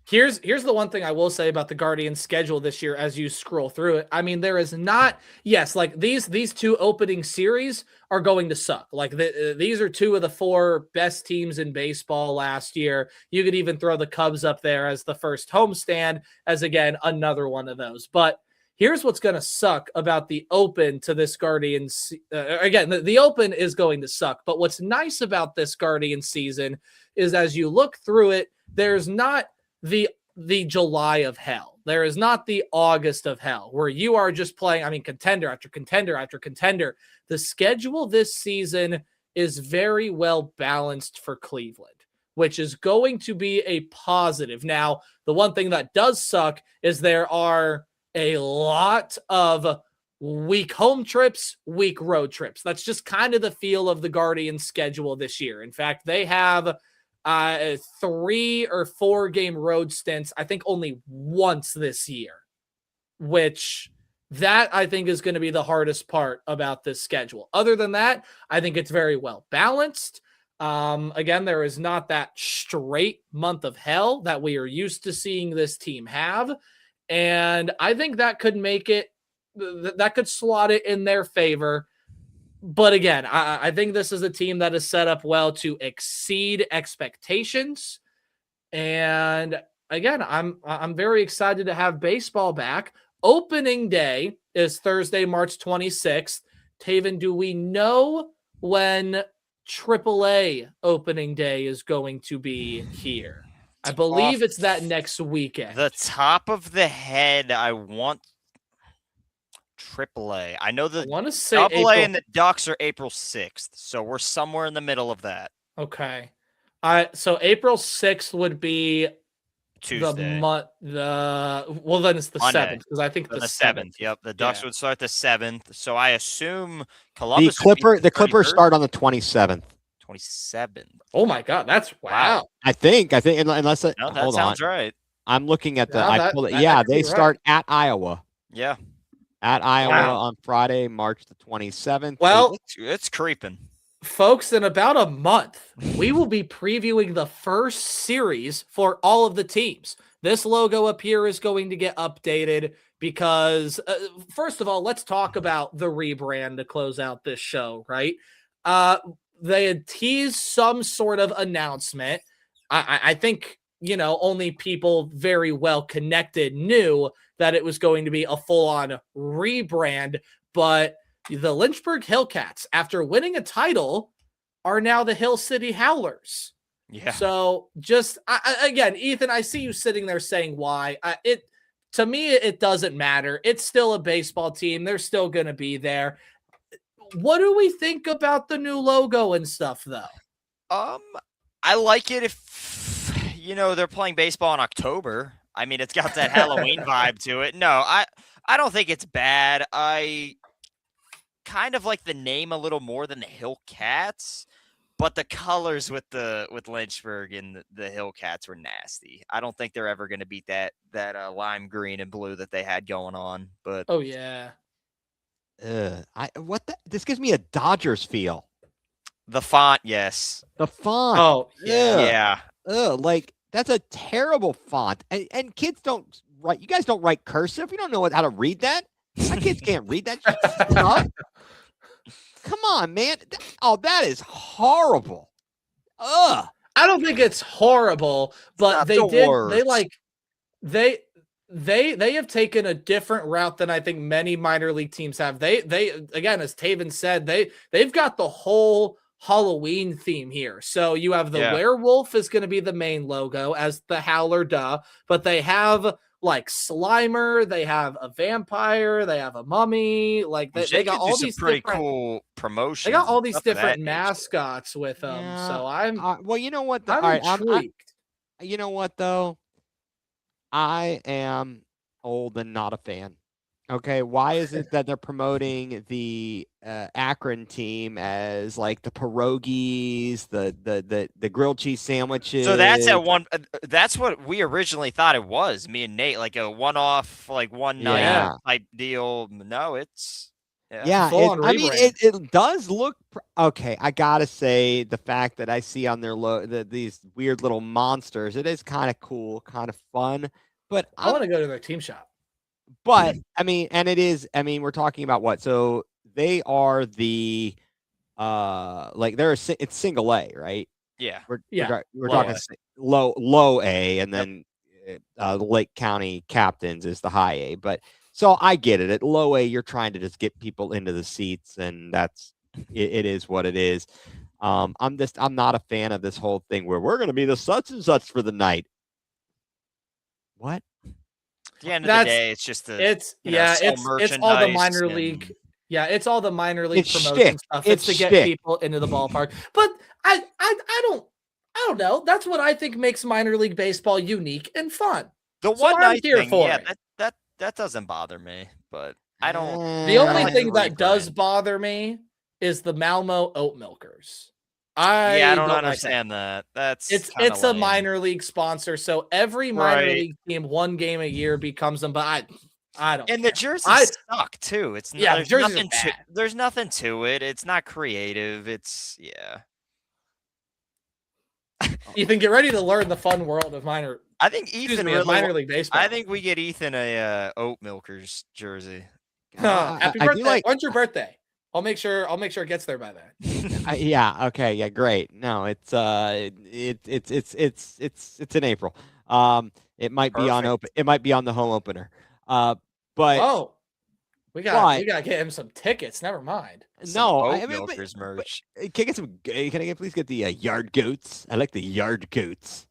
Here's the one thing I will say about the Guardians schedule this year as you scroll through it. I mean, there is not, yes, like these 2 opening series are going to suck. Like these are 2 of the 4 best teams in baseball last year. You could even throw the Cubs up there as the first homestand, as again, another one of those. But here's what's going to suck about the open to this Guardians. Again, the open is going to suck. But what's nice about this Guardians season is as you look through it, there's not the July of hell. There is not the August of hell where you are just playing, contender after contender after contender. The schedule this season is very well balanced for Cleveland, which is going to be a positive. Now, the one thing that does suck is there are a lot of weak home trips, weak road trips. That's just kind of the feel of the Guardians schedule this year. In fact, they have 3 or 4 game road stints, I think only once this year, which that I think is going to be the hardest part about this schedule. Other than that, I think it's very well balanced. Again, there is not that straight month of hell that we are used to seeing this team have. And I think that could make it, that could slot it in their favor. But again, I think this is a team that is set up well to exceed expectations. And again, I'm very excited to have baseball back. Opening day is Thursday, March 26th. Taven, do we know when AAA opening day is going to be here? I believe it's that next weekend. The top of the head, I want AAA. I know the want to say AA and the Ducks are April 6th, so we're somewhere in the middle of that. Okay. So April 6th would be Tuesday. Well, then it's the Monday. 7th because I think the 7th. Yep, the Ducks would start the 7th. So I assume The Columbus. Clippers start on the 27th. 27th. Oh my God, that's wow. I think unless No, that hold sounds on. right. I'm looking at the. Yeah, they start at Iowa. Yeah. At Iowa on Friday, March the 27th. Well, it's creeping. Folks, in about a month, we will be previewing the first series for all of the teams. This logo up here is going to get updated because, first of all, let's talk about the rebrand to close out this show, right? They had teased some sort of announcement. I think, only people very well connected knew that it was going to be a full-on rebrand, but the Lynchburg Hillcats, after winning a title, are now the Hill City Howlers. Yeah. So just, again, Ethan, I see you sitting there saying why. To me, it doesn't matter. It's still a baseball team. They're still going to be there. What do we think about the new logo and stuff, though? I like it if, they're playing baseball in October. I mean, it's got that Halloween vibe to it. No, I don't think it's bad. I kind of like the name a little more than the Hillcats, but the colors with Lynchburg and the Hillcats were nasty. I don't think they're ever going to beat that lime green and blue that they had going on. But oh yeah, This gives me a Dodgers feel. The font, yes. The font. Oh, yeah. Yeah. Like that's a terrible font. And kids don't write. You guys don't write cursive. You don't know how to read that. My kids can't read that stuff. Come on, man. That is horrible. Ugh. I don't think it's horrible, but not they the did. worst. They have taken a different route than I think many minor league teams have. They again, as Taven said, they've got the whole Halloween theme here. So you have the werewolf is going to be the main logo as the Howler, but they have like Slimer, they have a vampire, they have a mummy, like they got all these pretty different, cool promotions. they got all these stuff of that different nature. mascots with them. Yeah, So I'm well, you know what? I'm All right, intrigued. you know what though? I am old and not a fan. Okay, why is it that they're promoting the Akron team as like the pierogies, the grilled cheese sandwiches? So that's at one. That's what we originally thought it was. Me and Nate, like a one-off, like one night Yeah. type deal. No, it's Yeah, full-on I mean, rebrand. it does look okay. I gotta say, the fact that I see on their these weird little monsters, it is kind of cool, kind of fun. But I want to go to their team shop. But I mean, and it is. I mean, we're talking about what? So they are the like it's single A, right? Yeah. We're Low talking A. low A, and then the Lake County Captains is the high A. But so I get it. At low A, you're trying to just get people into the seats, and that's it is what it is. I'm not a fan of this whole thing where we're going to be the such and such for the night. What? At the end of the day, it's just it's sell all the merchandise minor and- league. Yeah, it's all the minor league It's promotion shtick. stuff. It's It's to get shtick. people into the ballpark. But I don't know. That's what I think makes minor league baseball unique and fun. The So one I'm night here thing, for yeah, it. that doesn't bother me, but I don't. The only like thing the that does rebrand. bother me is the Malmo Oat Milkers. I don't like understand that. That's It's kinda a lame. minor league sponsor, so every minor Right. league team one game a year becomes them. But I don't. And the care. jerseys suck too. It's not, Yeah, the there's jerseys are nothing to, bad. there's nothing to it. It's not creative. It's Ethan, get ready to learn the fun world of minor. I think Excuse Ethan me, really. of minor league baseball. I think we get Ethan a Oat Milkers jersey. Happy I do birthday! like- When's your birthday? I'll make sure it gets there by then. Yeah. Okay. Yeah. Great. No, it's in April. It might be on Perfect. open. It might be on the home opener. But Oh, we got Why? to get him some tickets. Never mind. no, Oat I mean, Milkers merch. can I get some? Can I please get the yard goats? I like the yard goats.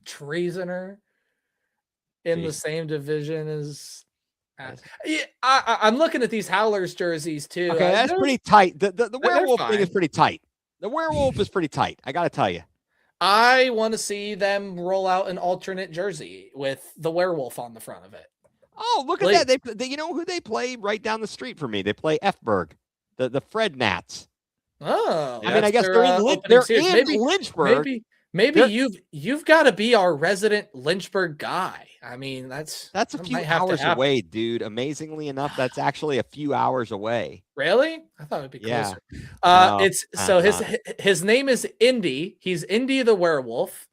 Treasoner in the Jeez. same division as. Yeah, I'm looking at these Howlers jerseys too. Okay, that's they're- pretty tight. The they're werewolf thing is fine. pretty tight. The werewolf is pretty tight. I gotta tell you. I want to see them roll out an alternate jersey with the werewolf on the front of it. Oh, look at that! They you know who they play right down the street from me? They play Fberg, the Fred Nats. Oh, I mean, I that's guess their, they're in opening they're series. in Lynchburg. Maybe They're- you've got to be our resident Lynchburg guy. I mean, that's That's a that few might have to hours happen. away, dude. Amazingly enough, that's actually a few hours away. Really? I thought it'd be Yeah. closer. No, It's so not. his name is Indy. He's Indy the werewolf.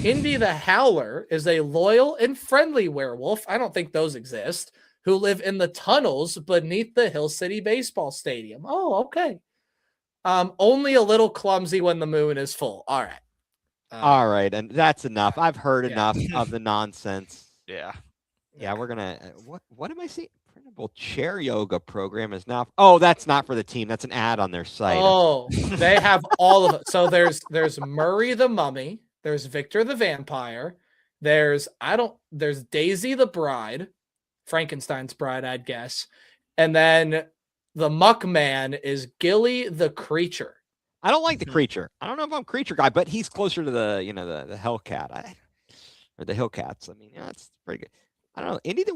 Indy the Howler is a loyal and friendly werewolf. I don't think those exist. Who live in the tunnels beneath the Hill City Baseball Stadium. Oh, okay. Only a little clumsy when the moon is full. All right. All right, and that's enough. I've heard Yeah. enough of the nonsense. Yeah. Yeah, we're gonna. What am I seeing? Printable chair yoga program is now. Oh, that's not for the team. That's an ad on their site. Oh, they have all of it. So there's Murray the Mummy, there's Victor the Vampire, there's Daisy the Bride, Frankenstein's bride, I'd guess, and then the Muckman is Gilly the Creature. I don't like the creature. I don't know if I'm a creature guy, but he's closer to the the Hellcat or the Hillcats. I mean, yeah, that's pretty good. I don't know. Indy the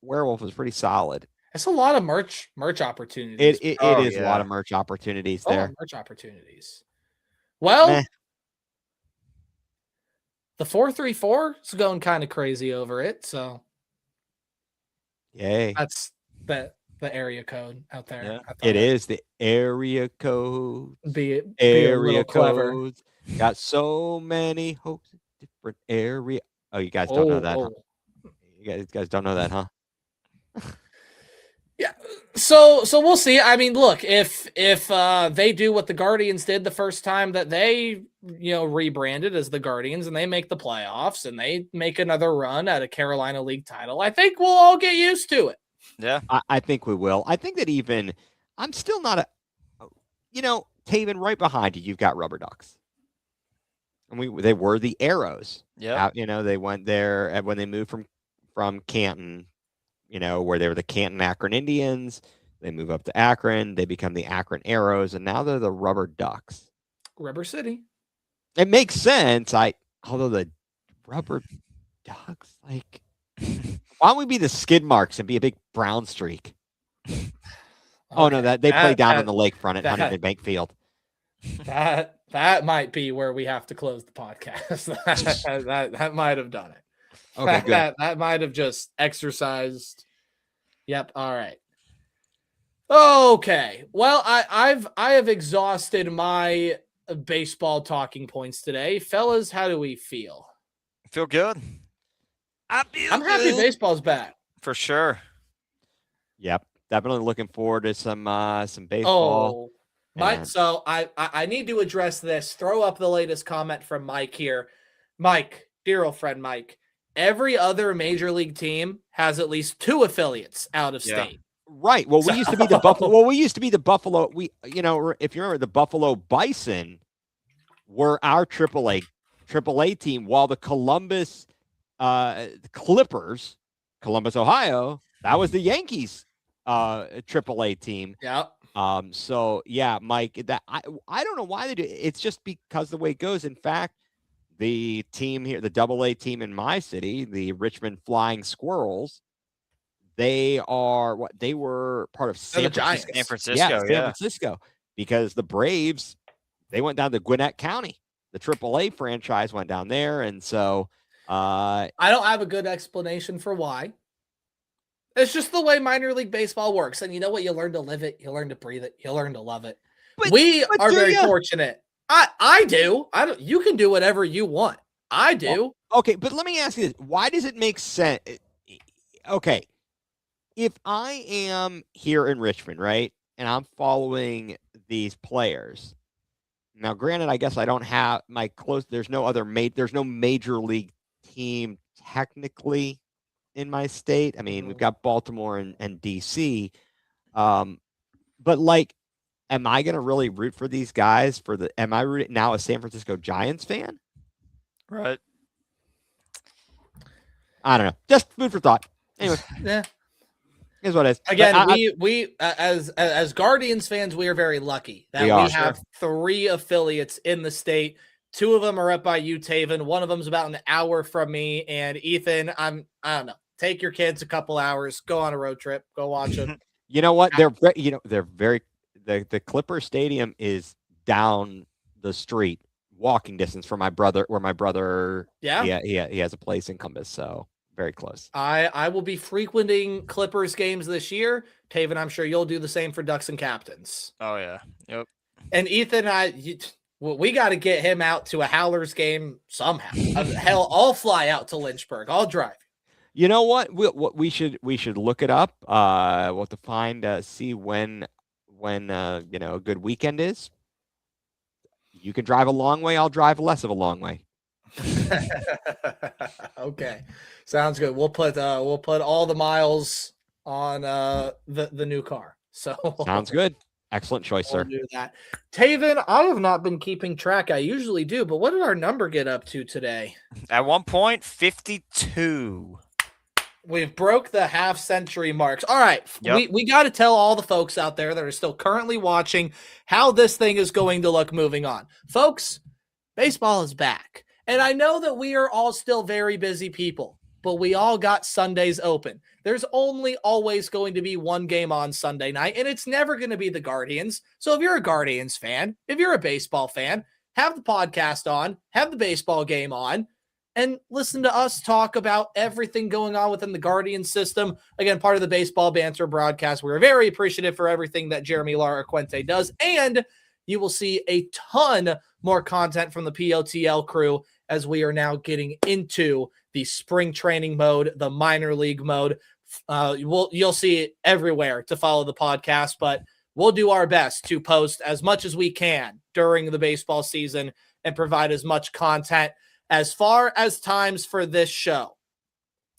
werewolf is pretty solid. It's a lot of merch opportunities. It Oh, is a lot yeah. of merch opportunities A lot there. of merch opportunities. Well, Meh. the 434 is going kind of crazy over it. So Yay. the area code out there. Yeah. I thought It is the area code. Be a Area little clever. codes. Got so many hopes. Different area. Oh, you guys don't know that, huh? You guys don't know that, huh? Yeah. So we'll see. I mean, look, if they do what the Guardians did the first time that they, rebranded as the Guardians and they make the playoffs and they make another run at a Carolina League title, I think we'll all get used to it. Yeah. I think we will. I think that even I'm still not Taven, right behind you, you've got Rubber Ducks. And they were the Arrows. Yeah. They went there and when they moved from Canton, where they were the Canton Akron Indians. They move up to Akron. They become the Akron Arrows, and now they're the Rubber Ducks. Rubber City. It makes sense. Although the Rubber Ducks, why don't we be the Skid Marks and be a big brown streak? Oh no, that they play down on the lakefront at Huntington Bank Field. That might be where we have to close the podcast. that might have done it. Okay, good. That might have just exercised. Yep. All right. Okay. Well, I have exhausted my baseball talking points today, fellas. How do we feel? Feel good. I'm happy baseball's back For sure. Yep, definitely looking forward to some baseball. Oh, Mike. And- So I need to address this. Throw up the latest comment from Mike here. Mike, dear old friend Mike. Every other major league team has at least 2 affiliates out of Yeah. state. Right. Well, we used to be the Buffalo. Well, we used to be the Buffalo. If you remember, the Buffalo Bison were our AAA team, while the Columbus Clippers, Columbus, Ohio, that was the Yankees AAA team. Yeah. So yeah, Mike, that I don't know why they do. It's just because the way it goes. In fact, the team here, the AA team in my city, the Richmond Flying Squirrels, they were part of They're the Giants. San Francisco. Yeah, San Francisco, because the Braves, they went down to Gwinnett County. The AAA franchise went down there, and so I don't have a good explanation for why. It's just the way minor league baseball works. And you know what? You learn to live it. You learn to breathe it. You learn to love it. We are do very ya? fortunate. I do. I don't. You can do whatever you want. I do. okay, but let me ask you this: why does it make sense? Okay, if I am here in Richmond, right, and I'm following these players. Now, granted, I guess I don't have there's no major league team technically in my state. I mean, we've got Baltimore and DC. But am I going to really root for these guys am I now a San Francisco Giants fan? Right. I don't know. Just food for thought. Anyway, Yeah. here's what it is. Again, we as Guardians fans, we are very lucky that We we are. have 3 affiliates in the state. 2 of them are up by you, Taven. One of them's about an hour from me. And Ethan, I don't know. Take your kids a couple hours, go on a road trip, go watch them. You know what? They're very the Clipper Stadium is down the street, walking distance from where my brother Yeah. he has a place in Compass, so very close. I will be frequenting Clippers games this year. Taven, I'm sure you'll do the same for Ducks and Captains. Oh yeah. Yep. And Ethan, we got to get him out to a Howlers game somehow. Hell, I'll fly out to Lynchburg. I'll drive. You know what? We should look it up. We'll have to find see when a good weekend is. You can drive a long way. I'll drive less of a long way. Okay, sounds good. We'll put all the miles on the new car. So Sounds good. Excellent choice, we'll sir. do that. Taven, I have not been keeping track. I usually do, but what did our number get up to today? At one point, 52. We've broke the half century marks. All right. Yep. We got to tell all the folks out there that are still currently watching how this thing is going to look moving on. Folks, baseball is back. And I know that we are all still very busy people, but we all got Sundays open. There's only always going to be one game on Sunday night, and it's never going to be the Guardians. So if you're a Guardians fan, if you're a baseball fan, have the podcast on, have the baseball game on. and listen to us talk about everything going on within the Guardian system. Again, part of the Baseball Banter broadcast. We're very appreciative for everything that Jeremy Lara Quente does. And you will see a ton more content from the POTL crew as we are now getting into the spring training mode, the minor league mode. You'll see it everywhere to follow the podcast, but we'll do our best to post as much as we can during the baseball season and provide as much content. As far as times for this show,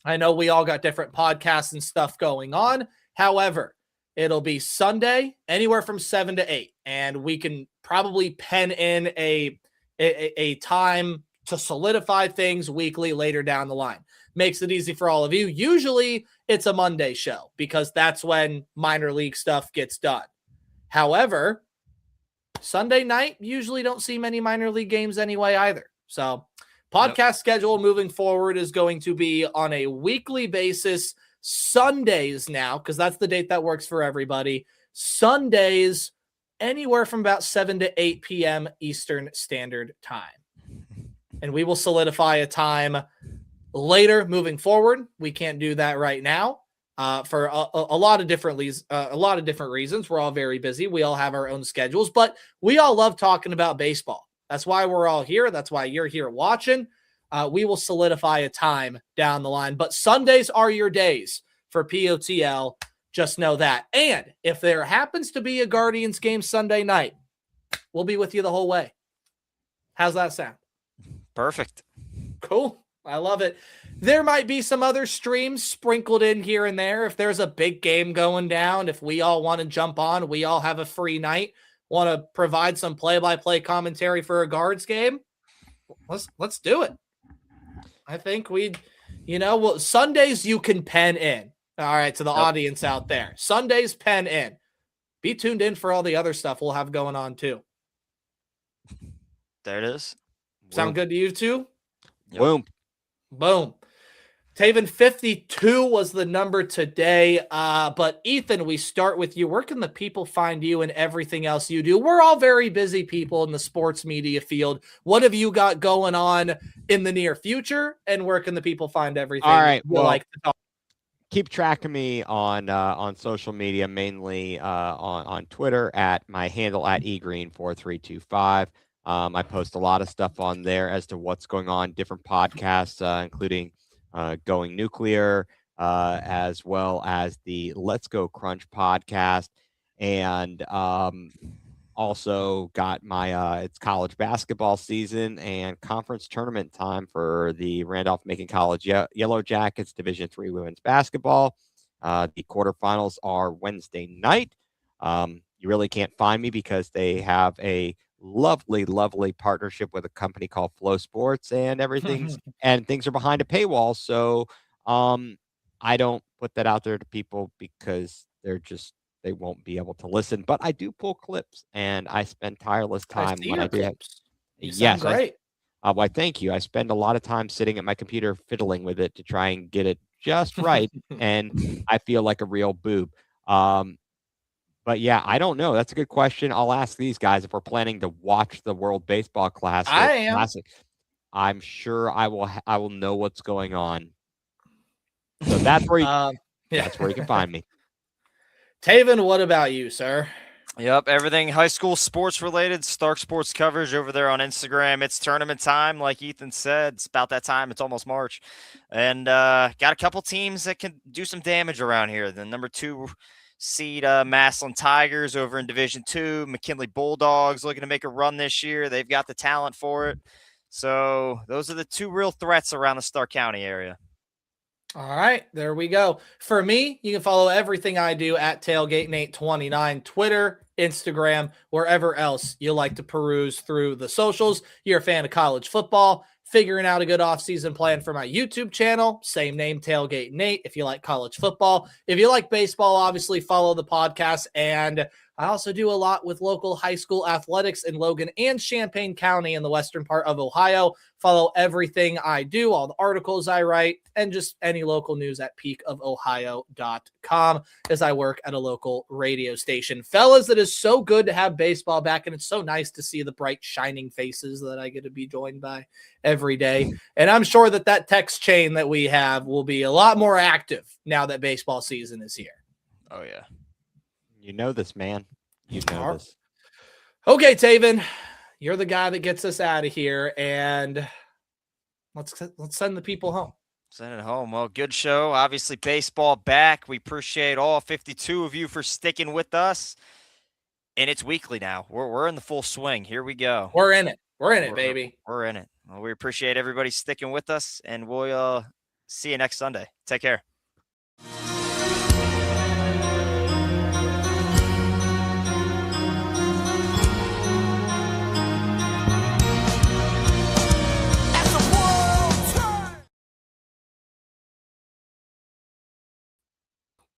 I know we all got different podcasts and stuff going on. However, it'll be Sunday, anywhere from 7 to 8, and we can probably pen in a time to solidify things weekly later down the line. Makes it easy for all of you. Usually, it's a Monday show because that's when minor league stuff gets done. However, Sunday night, usually don't see many minor league games anyway either. So podcast schedule moving forward is going to be on a weekly basis, Sundays now, because that's the date that works for everybody. Sundays, anywhere from about 7 to 8 p.m. Eastern Standard Time. And we will solidify a time later moving forward. We can't do that right now for a lot of different reasons. We're all very busy. We all have our own schedules, but we all love talking about baseball. That's why we're all here. That's why you're here watching. We will solidify a time down the line, but Sundays are your days for POTL. Just know that. And if there happens to be a Guardians game Sunday night, we'll be with you the whole way. How's that sound? Perfect. Cool. I love it. There might be some other streams sprinkled in here and there. If there's a big game going down, if we all want to jump on, we all have a free night, want to provide some play-by-play commentary for a Guards game, let's do it. I think Sundays you can pen in. All right, to the audience out there. Sundays pen in. Be tuned in for all the other stuff we'll have going on too. There it is. Sound good to you too? Boom. Boom. Taven 52 was the number today. But Ethan, we start with you. Where can the people find you and everything else you do? We're all very busy people in the sports media field. What have you got going on in the near future? And where can the people find everything All right, you like to talk? Keep track of me on social media, mainly on Twitter at my handle at egreen4325. I post a lot of stuff on there as to what's going on, different podcasts, including Going Nuclear, as well as the Let's Go Crunch podcast, and also got my it's college basketball season and conference tournament time for the Randolph-Macon College Yellow Jackets Division III women's basketball. The quarterfinals are Wednesday night. You really can't find me because they have a lovely partnership with a company called Flow Sports, and things are behind a paywall. So I don't put that out there to people because they won't be able to listen. But I do pull clips, and I spend tireless time when I do it. Yes, great. Why, thank you. I spend a lot of time sitting at my computer fiddling with it to try and get it just right, and I feel like a real boob. But yeah, I don't know. That's a good question. I'll ask these guys if we're planning to watch the World Baseball Classic. I am. I'm sure I will know what's going on. So that's where that's where you can find me. Taven, what about you, sir? Yep, everything high school sports related, Stark Sports coverage over there on Instagram. It's tournament time, like Ethan said. It's about that time. It's almost March. And got a couple teams that can do some damage around here. The number 2 seed Massillon Tigers over in Division II. McKinley Bulldogs looking to make a run this year. They've got the talent for it. So those are the 2 real threats around the Stark County area. All right, there we go. For me, you can follow everything I do at Tailgate829, Twitter, Instagram, wherever else you like to peruse through the socials. You're a fan of college football, figuring out a good offseason plan for my YouTube channel, same name, Tailgate Nate, if you like college football. If you like baseball, obviously follow the podcast and I also do a lot with local high school athletics in Logan and Champaign County in the western part of Ohio. Follow everything I do, all the articles I write, and just any local news at peakofohio.com as I work at a local radio station. Fellas, it is so good to have baseball back, and it's so nice to see the bright, shining faces that I get to be joined by every day. And I'm sure that that text chain that we have will be a lot more active now that baseball season is here. Oh, yeah. You know this, man. You know Alright. this. Okay, Taven, you're the guy that gets us out of here, and let's send the people home. Send it home. Well, good show. Obviously, baseball back. We appreciate all 52 of you for sticking with us. And it's weekly now. We're in the full swing. Here we go. We're in it. We're in it, baby. We're in it. Well, we appreciate everybody sticking with us, and we'll see you next Sunday. Take care.